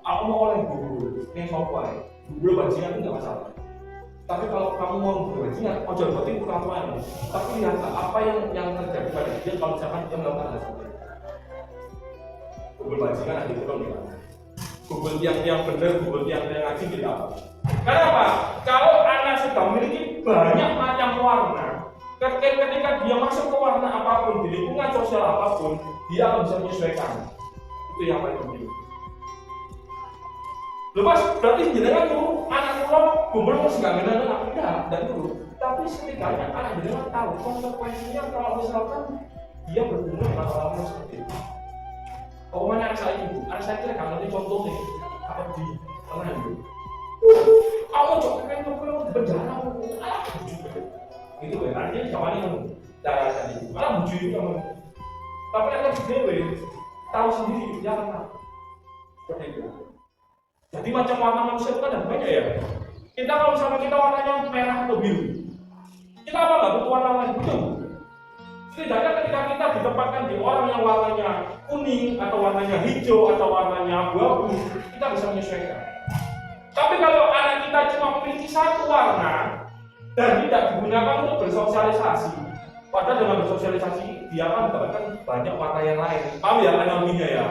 [SPEAKER 1] aku mau oleh bubur, ini sopan, bubur bajingan itu nggak masalah. Tapi kalau kamu mau bubur bajingan, ojo berarti bukan tuanya. Tapi lihatlah apa yang terjadi pada dia kalau misalkan dia melakukan hal seperti itu. Bubur bajingan ada di ya. Bubur yang benar, bubur yang ngaji tidak apa. Kenapa? Kalau anak sudah memiliki banyak macam warna, ketika dia masuk ke warna apapun, di lingkungan sosial apapun, dia akan bisa menyesuaikan. Itu yang paling penting. Lepas berarti jenengan tuh anak pulau kumpul harus nggak benar tidak dulu. Tapi setidaknya anak jenengan tahu konsekuensinya kalau misalkan dia berguna dengan orang seperti itu. Pokoknya anak saya kira kalau ini contoh nih, apa di mana dulu? Aku coba kan kalau berjalan itu ya, artinya jawabannya kan cara tadi malah buju itu kan tapi anak dewe tahu sendiri jangan seperti itu. Jadi macam warna manusia itu kan ada banyak ya. Kita kalau misalnya kita warnanya merah atau biru, kita apa nggak butuh warna lain betul. Setidaknya ketika kita ditempatkan di orang yang warnanya kuning atau warnanya hijau atau warnanya abu-abu, kita bisa menyesuaikan. Tapi kalau anak kita cuma memiliki satu warna dan tidak digunakan untuk bersosialisasi, padahal dengan bersosialisasi dia akan mendapatkan banyak warna yang lain. Paham ya analoginya ya?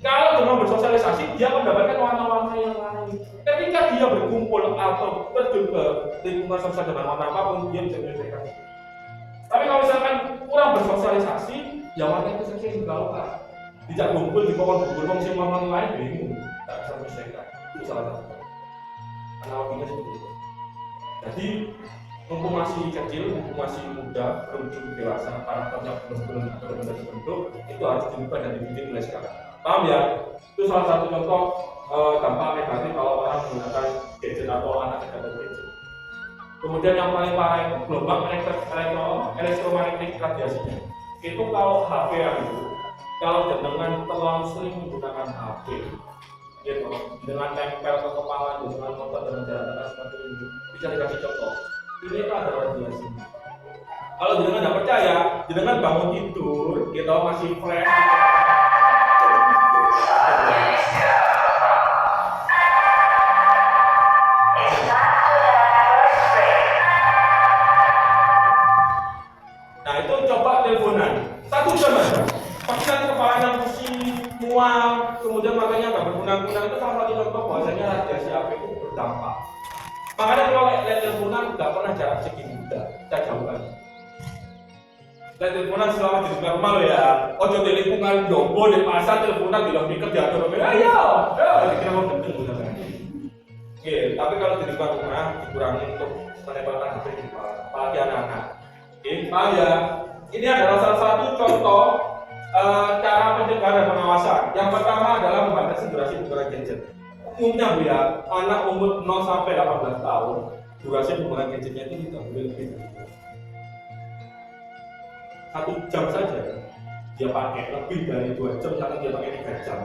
[SPEAKER 1] Kalau dengan bersosialisasi dia akan mendapatkan warna-warna yang lain. Ketika dia berkumpul atau terjun ke lingkungan sosial dengan warna apapun, dia bisa menyesuaikan. Tapi kalau misalkan kurang bersosialisasi, ya warna itu saja yang digaungkan. Tidak kumpul di pohon fungsi warna lain bingung, tak bisa menyesuaikan. Itu salah satu. Analoginya seperti itu. Jadi mumpung masih kecil, mumpung masih muda, belum cukup dewasa, karakternya belum benar-benar terbentuk, itu harus diubah dan dibimbing mulai sekarang. Paham ya? Itu salah satu contoh dampak negatif kalau orang menggunakan gadget atau anak terhadap gadget. Kemudian yang paling parah itu gelombang elektromagnetik radiasinya. Itu kalau HP itu, kalau jenengan terlalu sering menggunakan HP, gitu, dengan tempel ke kepala, dengan motor dengan jarak dekat seperti ini, bisa dikasih contoh. Ini adalah radiasi. Kalau jenengan tidak percaya, jenengan bangun tidur, gitu masih fresh. Nah itu coba teleponan 1 jam aja. Pasti nanti kepalanya pusing, mual, kemudian matanya nggak berguna-guna. Itu salah satu contoh bahwasanya radiasi HP itu berdampak. Makanya kalau lihat teleponan nggak pernah jarak segini, kita jauhkan. Lihat teleponan selama di rumah lo ya. Ojo di lingkungan jombo di pasar teleponan di lobby kerja tuh. Ayo, dikira mau gendeng bener. Oke, tapi kalau di lingkungan rumah dikurangi untuk menempelkan HP di kepala, apalagi anak-anak. Oke, paham ya? Ini adalah salah satu contoh cara pencegahan dan pengawasan. Yang pertama adalah membatasi durasi penggunaan gadget. Umumnya Bu ya, anak umur 0 sampai 18 tahun, durasi penggunaan gadgetnya itu tidak boleh lebih dari 1 jam saja. dia pakai lebih dari 2 jam, misalkan dia pakai 3 jam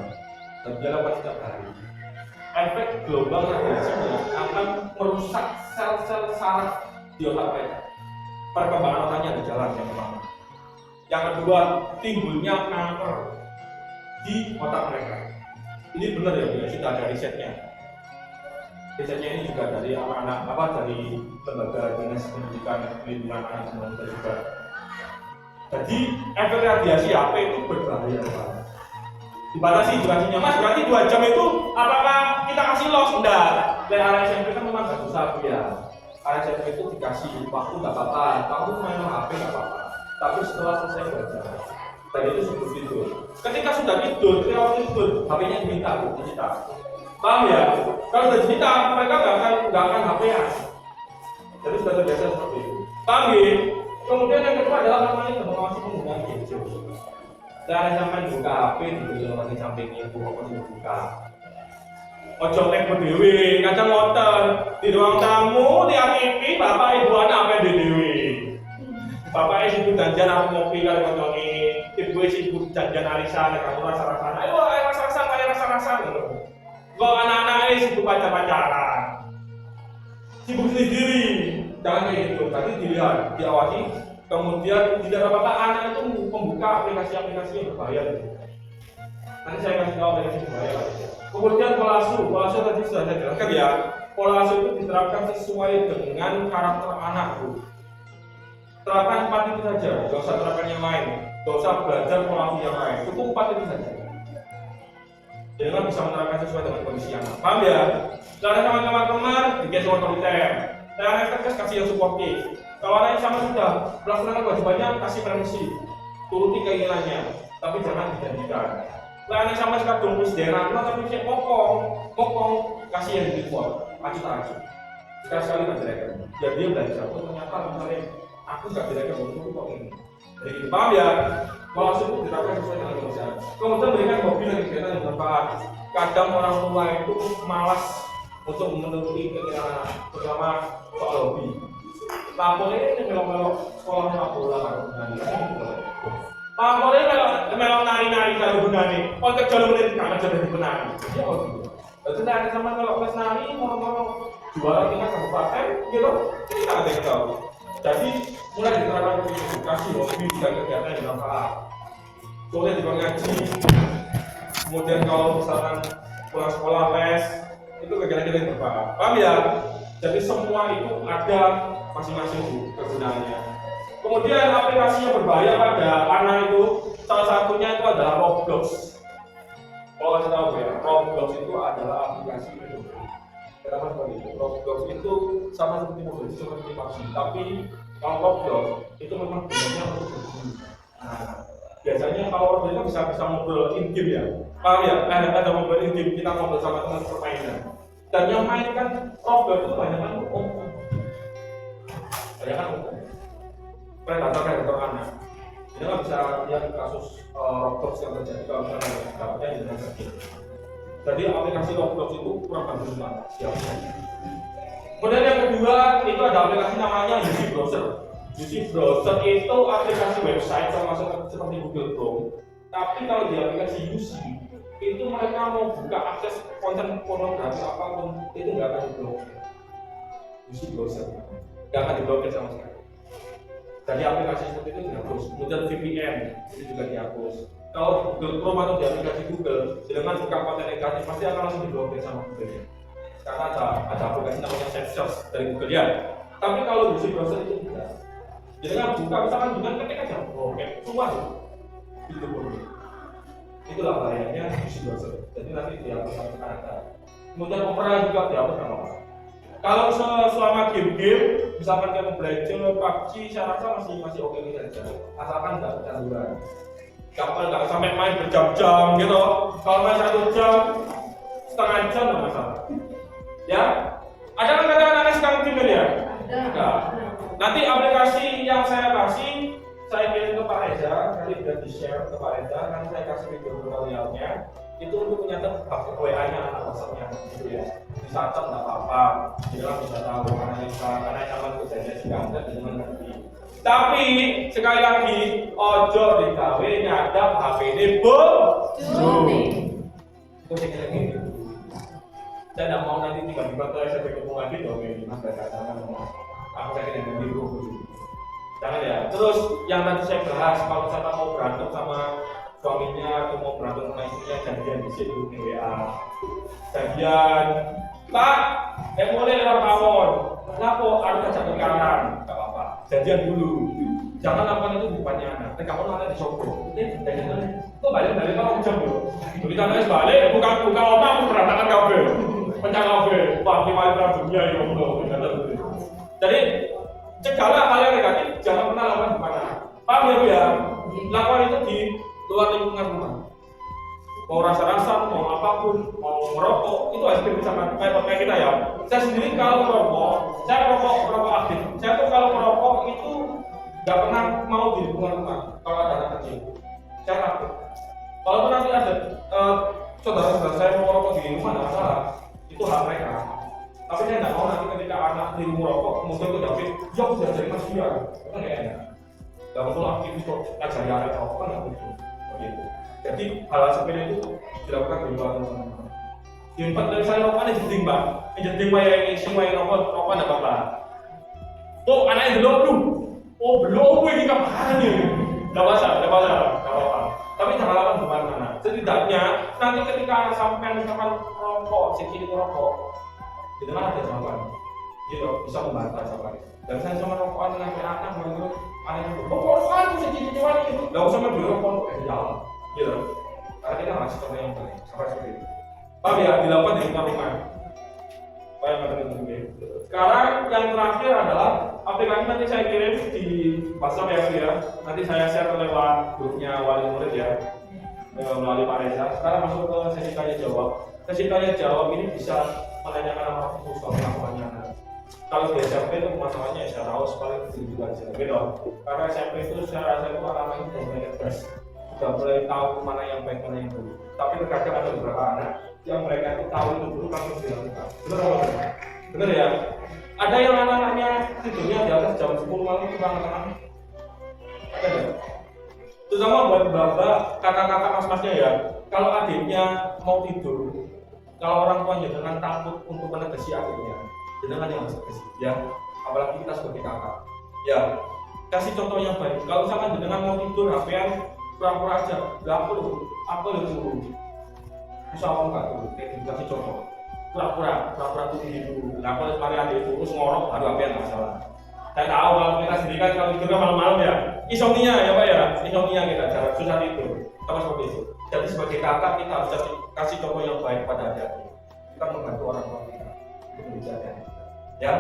[SPEAKER 1] dan dia lakukan setiap hari, efek gelombang radiasinya akan merusak sel-sel saraf di otak mereka. Perkembangan otaknya di jalan yang pertama. Yang kedua, timbulnya kanker di otak mereka. Ini benar ya, sudah ada risetnya. Risetnya ini juga dari anak-anak dari lembaga dinas pendidikan perlindungan anak dan balita juga. Jadi efek radiasi HP itu berbahaya banget. Dibatasi durasinya, Mas, berarti 2 jam itu apakah kita kasih los? Enggak. Dan anak SMP kan memang gak susah ya. Anak SMP itu dikasih waktu nggak apa-apa, kamu main HP nggak apa-apa. Tapi setelah selesai belajar, dan itu sebelum tidur. Ketika sudah tidur, ketika waktu tidur, HP-nya diminta, disita. Paham ya? Kalau sudah disita, mereka nggak akan HP-an. Jadi sudah terbiasa seperti itu. Paham ya? Kemudian yang kedua adalah namanya mengawasi penggunaan gadget. Jangan sampai buka HP di dalam sampingnya itu buka. Ojo nek dhewe, kadang ngoten di ruang tamu di TV bapak ibu anak apa dhewe. Bapak sibuk janjian aku ngopi karo koncone, ibu sibuk janjian arisan kamu rasa-rasan. Ayo rasa-rasan kali rasa-rasan ngono. Kok anak-anake sibuk pacar-pacaran. Sibuk sendiri. Jangan kayak gitu, tadi dilihat, diawasi. Kemudian tidak apa-apa anak itu membuka aplikasi-aplikasi yang berbahaya. Nanti saya kasih tahu aplikasi berbahaya. Kemudian pola asuh tadi sudah saya jelaskan ya. Pola asuh itu diterapkan sesuai dengan karakter anak, Bu. Terapkan 4 itu saja, gak usah terapkan yang lain, gak usah belajar pola asuh yang lain, cukup 4 itu saja. Jadi kan bisa menerapkan sesuai dengan kondisi anak. Paham ya? Cara sama kamar-kamar, dikasih otoriter. Dan tegas kasih yang suportif. Kalau anak sama sudah melaksanakan kewajibannya, kasih permisi, turuti keinginannya, tapi jangan dijanjikan. Lah anak sama kadung wis derana tapi cek kokong, kasih yang di default, acuh. Sekali belajar. Jadi dia belajar, oh ternyata misalnya aku nggak belajar untuk kok ini. Jadi gitu, paham ya? Kalau itu diterapkan sesuai dengan kebiasaan. Kemudian berikan hobi dan kegiatan yang bermanfaat. Kadang orang tua itu malas untuk memenuhi keinginan anak, terutama soal hobi. Lapornya ini melok-melok sekolah bola kan Lapornya melok nari-nari kalau gunane. Oh kejalan menit nggak kerja dari penari. Ya oh. Jadi ada sama kalau kelas nari mau juara tingkat kabupaten gitu. Kita ada yang tahu. Jadi mulai diterapkan edukasi hobi dan kegiatan yang bermanfaat. Boleh di ngaji. Kemudian kalau misalkan pulang sekolah les itu kegiatan yang bermanfaat. Paham ya? Jadi semua itu ada masing-masing kegunaannya. Kemudian aplikasi yang berbahaya pada anak itu salah satunya itu adalah Roblox. Kalau kasih tahu ya, Roblox itu adalah aplikasi pedofil. Kenapa seperti itu? Roblox itu sama seperti Mobile Legends, seperti PUBG. Tapi kalau Roblox itu memang gunanya untuk berburu. Nah, biasanya kalau Roblox itu bisa ngobrol in game ya. Paham ya? Ada ngobrol in game, kita ngobrol sama teman permainan. Dan yang main kan Roblox itu banyak kan umum. Predator anak. Jadi nggak bisa lihat kasus Roblox yang terjadi kalau misalnya dapatnya di dalam kecil. Jadi aplikasi Roblox itu kurang bagus banget. Kemudian yang kedua itu ada aplikasi namanya UC Browser. UC Browser itu aplikasi website termasuk seperti Google Chrome. Tapi kalau di aplikasi UC itu mereka mau buka akses konten pornografi apapun itu nggak akan diblokir. UC Browser nggak akan diblokir sama sekali. Jadi aplikasi seperti itu dihapus. Kemudian VPN itu juga dihapus. Kalau di Google Chrome atau di aplikasi Google, dengan buka konten negatif pasti akan langsung diblokir sama Google. Karena ada aplikasi namanya Safe Search dari Google ya. Tapi kalau di browser itu tidak. Jadi kan buka misalkan dengan ketik aja, keluar itu boleh. Itulah bahayanya di browser. Jadi nanti dihapus sama ada. Kemudian Opera juga dihapus sama apa? Kalau selama game-game, misalkan kayak belajar PUBG, saya rasa masih oke saja. Asalkan nggak kecanduan. Nggak sampai main berjam-jam gitu. Kalau main 1 jam, setengah jam nggak masalah. Ya, ada kan kadang-kadang sekarang tim ya? Ada. Nanti aplikasi yang saya kasih, saya kirim ke Pak Reza, nanti sudah di-share ke Pak Reza, nanti saya kasih video tutorialnya. Itu untuk menyatat WA-nya anak WhatsApp-nya gitu ya. Dicatat nggak apa-apa, jadi orang bisa tahu karena yang aman kejadian sekarang dan dengan nanti. Tapi sekali lagi ojo digawe nyadap HP ini bojo. Itu sekali lagi. Saya tidak mau nanti tiba-tiba saya ketemu lagi dong ini mas sama aku sakit yang biru. Jangan ya. Terus yang tadi saya bahas kalau misalkan mau berantem sama suaminya atau mau berantem sama istrinya janjian di situ di WA. Janjian, Pak, mulai lewat pawon. Kenapa harus ajak perkaran? Gak apa-apa. Janjian dulu. Jangan lakukan itu bukannya anak. Kamu nanti disokong. Kok balik kalau jam dulu. Jadi karena balik buka otak aku berantakan kabel. Pecah kabel. Wah, gimana dunia ya Allah. Jadi cegahlah hal yang negatif, jangan pernah lakukan di mana. Paham ya Bu ya? Lakukan itu di luar lingkungan rumah. Mau rasa-rasa, mau apapun, mau merokok, itu harus bersama kayak kita ya. Saya sendiri kalau merokok, saya merokok aktif. Saya tuh kalau merokok itu nggak pernah mau di lingkungan rumah. Kalau ada anak kecil, saya takut. Kalau nanti ada saudara-saudara saya mau merokok di rumah, nggak masalah. Itu hak mereka. Tapi saya nggak mau nanti ketika anak di rumah rokok kemudian ke David, ya aku sudah jadi mas dia, itu kan kayak enak. Gak betul aktivis kok ngajari anak rokok kan nggak begitu. Begitu. Jadi hal seperti itu dilakukan di luar rumah. Tempat dari saya rokokan ini jeding bang, jeding yang isi yang rokok nggak apa-apa. Oh anaknya belum, ini kapan ya? Nggak masalah. Tapi jangan lakukan di mana-mana. Setidaknya nanti ketika sampai misalkan rokok, sikit rokok. Di mana ada jawaban, gitu bisa membantah jawaban. Dan saya sama rokokan dengan anak menurut anaknya, rokokan itu sedikit cuman itu, nggak usah main rokok jalan, gitu. Karena kita ngasih contoh yang baik, sampai seperti itu. Paham ya, dilakukan di lingkungan. Apa yang ada di sekarang yang terakhir adalah aplikasi nanti saya kirim di WhatsApp ya. Nanti saya share lewat grupnya wali murid ya, melalui Pak Reza. Sekarang masuk ke sesi tanya jawab. Sesi tanya jawab ini bisa menanyakan apa itu soal kelakuannya anak. Kalau di SMP itu masalahnya saya tahu paling juga gitu. Karena SMP itu saya rasa itu anak-anak itu mulai cerdas, sudah mulai tahu mana yang baik mana yang buruk. Tapi terkadang ada beberapa anak yang mereka itu tahu itu buruk langsung dilakukan. Benar apa benar? Benar ya. Ada yang anak-anaknya tidurnya di atas jam 10 malam itu anak-anak. Ada nggak? Terutama buat bapak, kakak-kakak mas-masnya ya. Kalau adiknya mau tidur, kalau orang tua jangan takut untuk menegasi adiknya, jangan yang harus tegasi, ya. Apalagi kita sebagai kakak, ya. Kasih contoh yang baik. Kalau misalkan jenengan mau tidur, HP-an pura-pura aja, nggak perlu, apa yang turun. Bisa orang nggak turun, kasih contoh. Pura-pura turun dulu. Nah, kalau kemarin adik terus ngorok, baru HP-an masalah. Saya tahu kalau kita sendiri kan kalau tidurnya malam-malam ya, insomnia ya Pak ya, insomnia kita jangan susah tidur, sama seperti itu. Jadi sebagai kakak kita harus kasih contoh yang baik pada adik. Kita membantu orang tua kita untuk menjaga. Ya,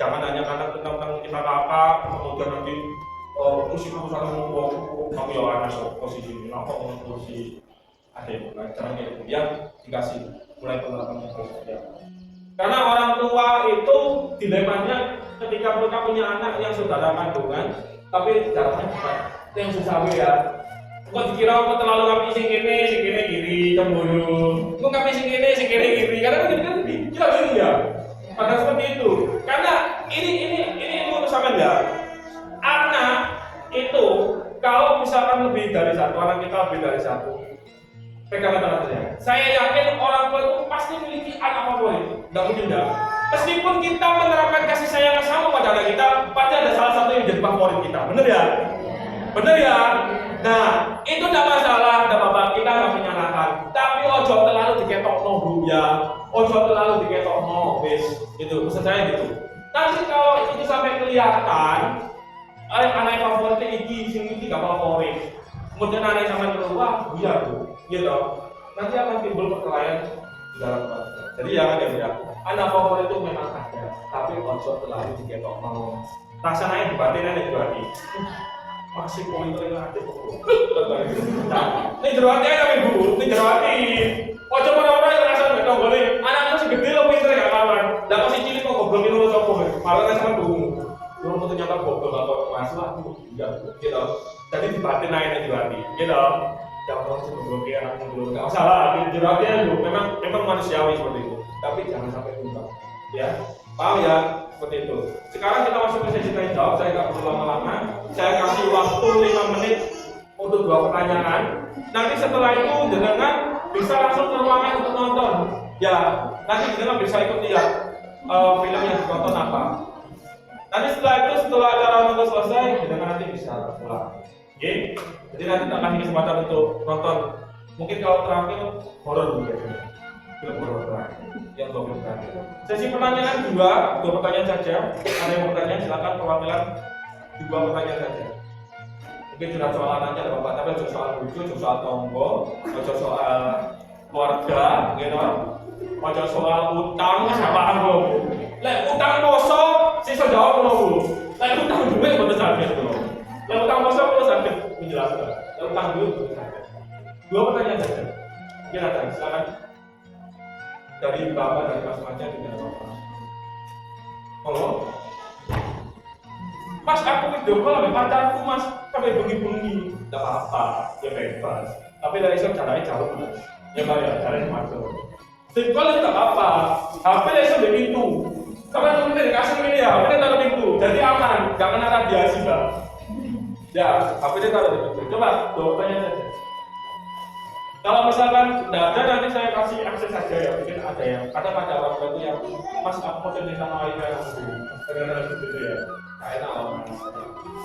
[SPEAKER 1] jangan hanya kata tentang kita kakak, kemudian nanti musik satu ngomong, kamu ya anak posisi ini, apa posisi adik, jangan kayak gitu. Yang dikasih mulai penerapan yang baik. Karena orang tua itu dilemanya ketika mereka punya anak yang saudara kandungan, tapi jaraknya bukan yang susah ya. Kok dikira kok terlalu kami sing kene kiri cemburu. Kok kami sing kene kiri karena kan kan gila gini ya. Padahal seperti itu. Karena ini ilmu sampean ya. Anak itu kalau misalkan lebih dari satu, anak kita lebih dari satu. Pegangan tangan saya. Saya yakin orang tua itu pasti memiliki anak favorit. Enggak mungkin enggak. Meskipun kita menerapkan kasih sayang yang sama pada anak kita, pasti ada salah satu yang jadi favorit kita. Bener ya? Bener ya? Nah, itu tidak masalah, tidak apa-apa, kita nggak menyalahkan. Tapi ojo terlalu diketok bu ya, ojo terlalu diketok wis, gitu. Maksud saya gitu. Nanti kalau itu sampai kelihatan, anak favoritnya iki gak favorit. Kemudian anak sama keluar, iya bu, gitu. Nanti akan timbul perkelahian di dalam keluarga. Jadi jangan ya, anak favorit itu memang ada, tapi ojo terlalu diketok rasanya di batin ada juga nih. Masih pointer yang ada ini jerawatnya ya ibu, ini jerawati. Ojo orang-orang yang rasa nggak tahu boleh. Anak masih gede loh pinter nggak kawan. Dan masih cilik kok goblokin lu sopo. Malah kan sama bungu. Lu mau ternyata goblok atau masalah tuh enggak gitu. Jadi dibatin aja jerawati, gitu. Jangan langsung goblokin anak dulu. Nggak masalah. Jerawatnya lu memang manusiawi seperti itu. Tapi jangan sampai tumbang. Ya, paham ya? Seperti itu. Sekarang kita masuk ke sesi tanya jawab. Saya nggak perlu lama-lama. waktu 5 menit untuk 2 pertanyaan. Nanti setelah itu jenengan bisa langsung ke ruangan untuk nonton. Ya, nanti jenengan bisa ikut lihat film yang ditonton apa. Nanti setelah itu, setelah acara nonton selesai, jenengan nanti bisa pulang. Oke? Jadi nanti tak kasih kesempatan untuk nonton. Mungkin kalau terakhir horor juga, film horor terakhir yang 2 film terakhir. Sesi pertanyaan 2 pertanyaan saja. Ada yang mau bertanya silakan perwakilan 2 pertanyaan saja. Mungkin sudah soal aja ada bapak, tapi ada soal lucu, soal tonggo, ada soal keluarga, gitu. Ada soal utang, siapa aku? Lek utang poso, sisa jawab dulu. Lek utang duit betul sakit dulu. Lek utang poso betul sakit menjelaskan. Lek utang duit betul sakit. 2 pertanyaan saja. Silakan, silakan. Dari bapak dan mas Maja tidak apa-apa. Halo. Mas, aku video call sama pacarku mas, sampai bengi-bengi. Tidak apa-apa, ya bebas. Tapi dari itu caranya jauh mas. Ya mbak ya, caranya masuk. Video call itu tidak apa-apa. HP dari itu di pintu. Karena kemudian dikasih ini ya, HP taruh pintu. Jadi aman, gak kena radiasi mbak. Ya, HP taruh di pintu. Coba, 2 pertanyaan saja. Kalau misalkan tidak ada, nanti saya kasih akses saja ya. Mungkin ada yang, kadang ada orang tua yang, mas aku mau cerita sama Aida yang kadang-kadang gitu ya. Enak lah,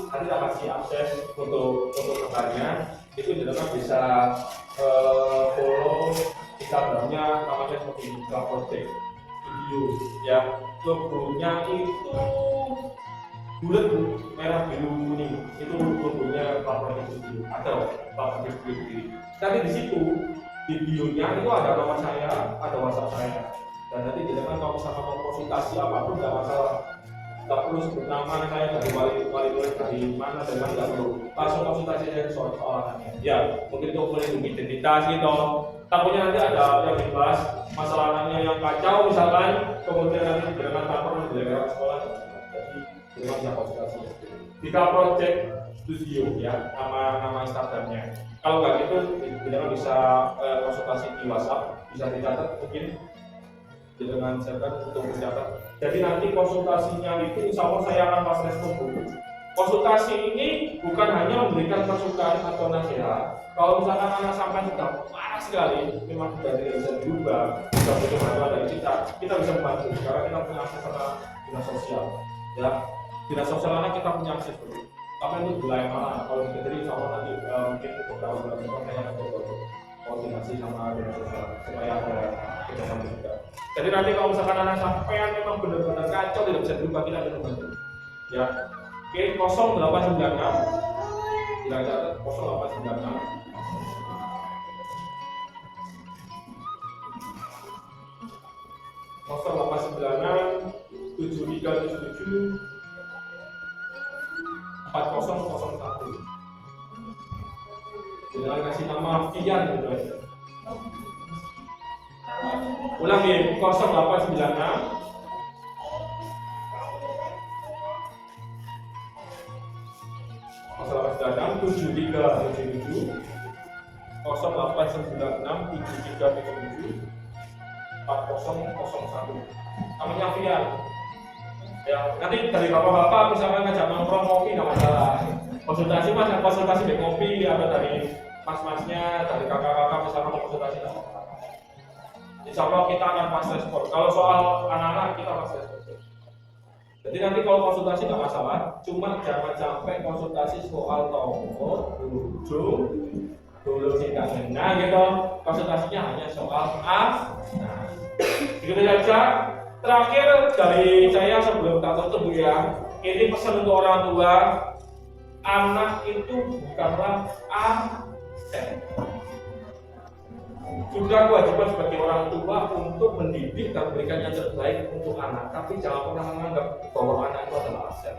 [SPEAKER 1] nanti kita kasih akses untuk bertanya. Itu juga bisa follow Instagramnya, namanya seperti Mitra Project Studio ya. Logonya itu bulat merah biru kuning, itu logonya Mitra Project Studio atau Mitra Project Studio. Tapi di situ di bio-nya itu ada nama saya, ada WhatsApp saya. Dan nanti jangan kalau misalkan mau konsultasi apapun nggak masalah. Nggak perlu sebut nama saya dari wali murid dari mana dan mana, nggak perlu. Langsung konsultasi dari soal anaknya. Ya, mungkin untuk melindungi identitas gitu. Takutnya nanti ada yang dibahas masalah anaknya yang kacau misalkan, kemudian nanti dengan lapor dari sekolah. Jadi jangan bisa konsultasi. Mitra Project Studio ya, nama Instagramnya. Kalau nggak gitu, kita bisa konsultasi di WhatsApp, bisa dicatat mungkin dengan silakan untuk mencatat. Jadi nanti konsultasinya itu insya Allah saya akan pas respon dulu. Konsultasi ini bukan hanya memberikan masukan atau nasihat. Kalau misalkan anak sampai sudah parah sekali, memang sudah tidak bisa diubah, sudah butuh bantuan dari kita bisa membantu karena kita punya akses sama dinas sosial. Ya, dinas sosial anak kita punya akses dulu. Apa itu wilayah mana? Kalau kita jadi insya Allah nanti mungkin beberapa bulan depan saya akan koordinasi sama dinas sosial supaya ada kerjasama juga. Jadi nanti kalau misalkan anak sampean memang benar-benar kacau tidak bisa berubah, kita akan membantu. Ya, oke 0896 tidak catat 0896 7377 4001. Jangan kasih nama Fian gitu aja. Ulang ya, 0896 7377 0896 7377 4001. Namanya Fian. Ya, nanti dari bapak-bapak misalkan ngajak nongkrong kopi nggak masalah. Konsultasi mas, konsultasi di kopi atau dari mas-masnya, dari kakak-kakak misalkan mau konsultasi nggak masalah. Insya Allah kita akan pas respon. Kalau soal anak-anak kita pas respon. Jadi nanti kalau konsultasi nggak masalah, cuma jangan sampai konsultasi soal tonggo, ujung, dulu singkat nah gitu. Konsultasinya hanya soal A. Nah, begitu saja. Terakhir dari saya sebelum tak tutup ya, ini pesan untuk orang tua, anak itu bukanlah aset. Sudah kewajiban sebagai orang tua untuk mendidik dan memberikan yang terbaik untuk anak, tapi jangan pernah menganggap bahwa anak itu adalah aset.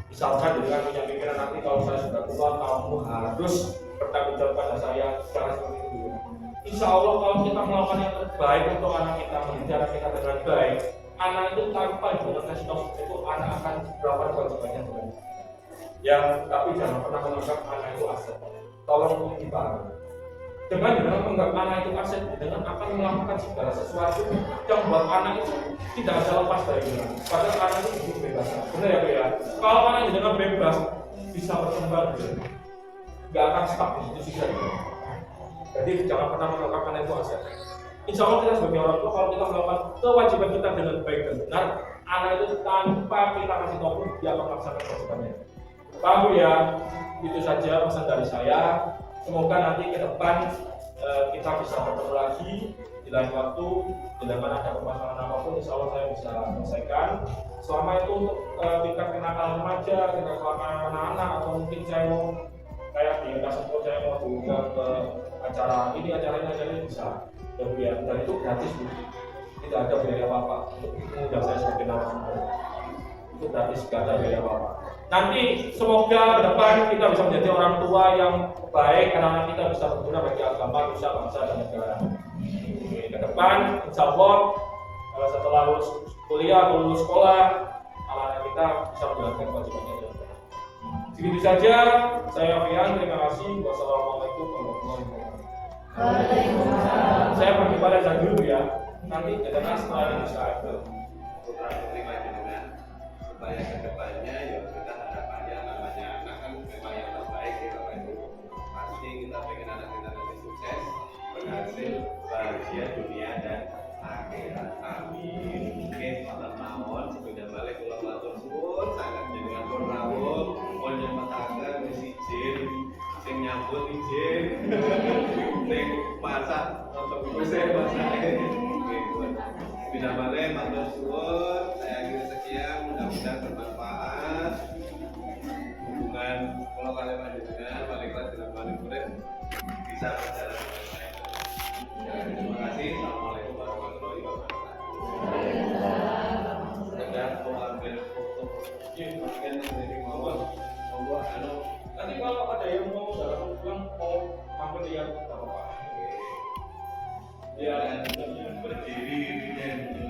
[SPEAKER 1] Misalkan dengan punya pikiran nanti kalau saya sudah tua, kamu harus bertanggung jawab pada saya, jangan seperti itu. Insya Allah kalau kita melakukan yang terbaik untuk anak kita, mendidik anak kita dengan baik, anak itu tanpa juga kasih tahu itu anak akan berapa kewajibannya dengan. Ya, tapi jangan pernah menganggap anak itu aset. Tolong dipahami. dengan menganggap anak itu aset, dengan akan melakukan segala sesuatu yang buat anak itu tidak ada lepas dari kita. Padahal anak itu butuh kebebasan. Benar ya Bu ya? Kalau anak dengan bebas bisa berkembang, nggak akan stuck di situ saja. Jadi jangan pernah menganggap anak itu aset. Insya Allah kita sebagai orang tua, kalau kita melakukan kewajiban kita dengan baik dan benar, anak itu tanpa kita kasih tahu dia akan melaksanakan kewajibannya. Paham Bu ya? Itu saja pesan dari saya. Semoga nanti ke depan kita bisa bertemu lagi di lain waktu. Bila mana ada permasalahan apapun, insya Allah saya bisa selesaikan. Selama itu untuk tingkat kenakalan remaja, tingkat kenakalan anak-anak, atau mungkin saya mau kayak di Kasempur saya mau diundang ke acara ini bisa. Dan itu gratis Bu. Tidak ada biaya apa-apa untuk mengundang saya sebagai narasumber. Itu gratis, tidak ada biaya apa-apa. Nanti semoga ke depan kita bisa menjadi orang tua yang baik, anak-anak kita bisa berguna bagi agama, nusa, bangsa, dan negara. Ke depan, insya Allah setelah lulus kuliah atau lulus sekolah, anak-anak kita bisa menjalankan kewajibannya. Segitu saja, saya Fian, terima kasih. Wassalamualaikum warahmatullahi wabarakatuh. Saya pergi pada Zah dulu ya. Nanti kedengar setelah ini bisa ada.
[SPEAKER 2] Putra putri panjenengan supaya kedepannya ya kita harapannya namanya anak kan memang yang terbaik ya Bapak Ibu. Pasti kita pengen anak kita nanti sukses, berhasil, bahagia dunia dan akhirat. Amin. Oke, matur nuwun sudah balik kula matur suwun sangat jenengan pun rawuh, pun nyempetaken wis izin sing nyambut izin. Sing masak atau wis masak. Bila balik matur suwun, saya akhiri sekian, mudah-mudahan bermanfaat. Hubungan kula kalian panjenengan, balik kelas dengan balik murid bisa berjalan dengan baik. Terima kasih. Assalamualaikum warahmatullahi wabarakatuh. Dan mau ambil foto, mungkin dari mawon, monggo anu.
[SPEAKER 1] Nanti kalau ada yang mau dalam pulang mau mampir lihat apa-apa.
[SPEAKER 2] Ya, berdiri dan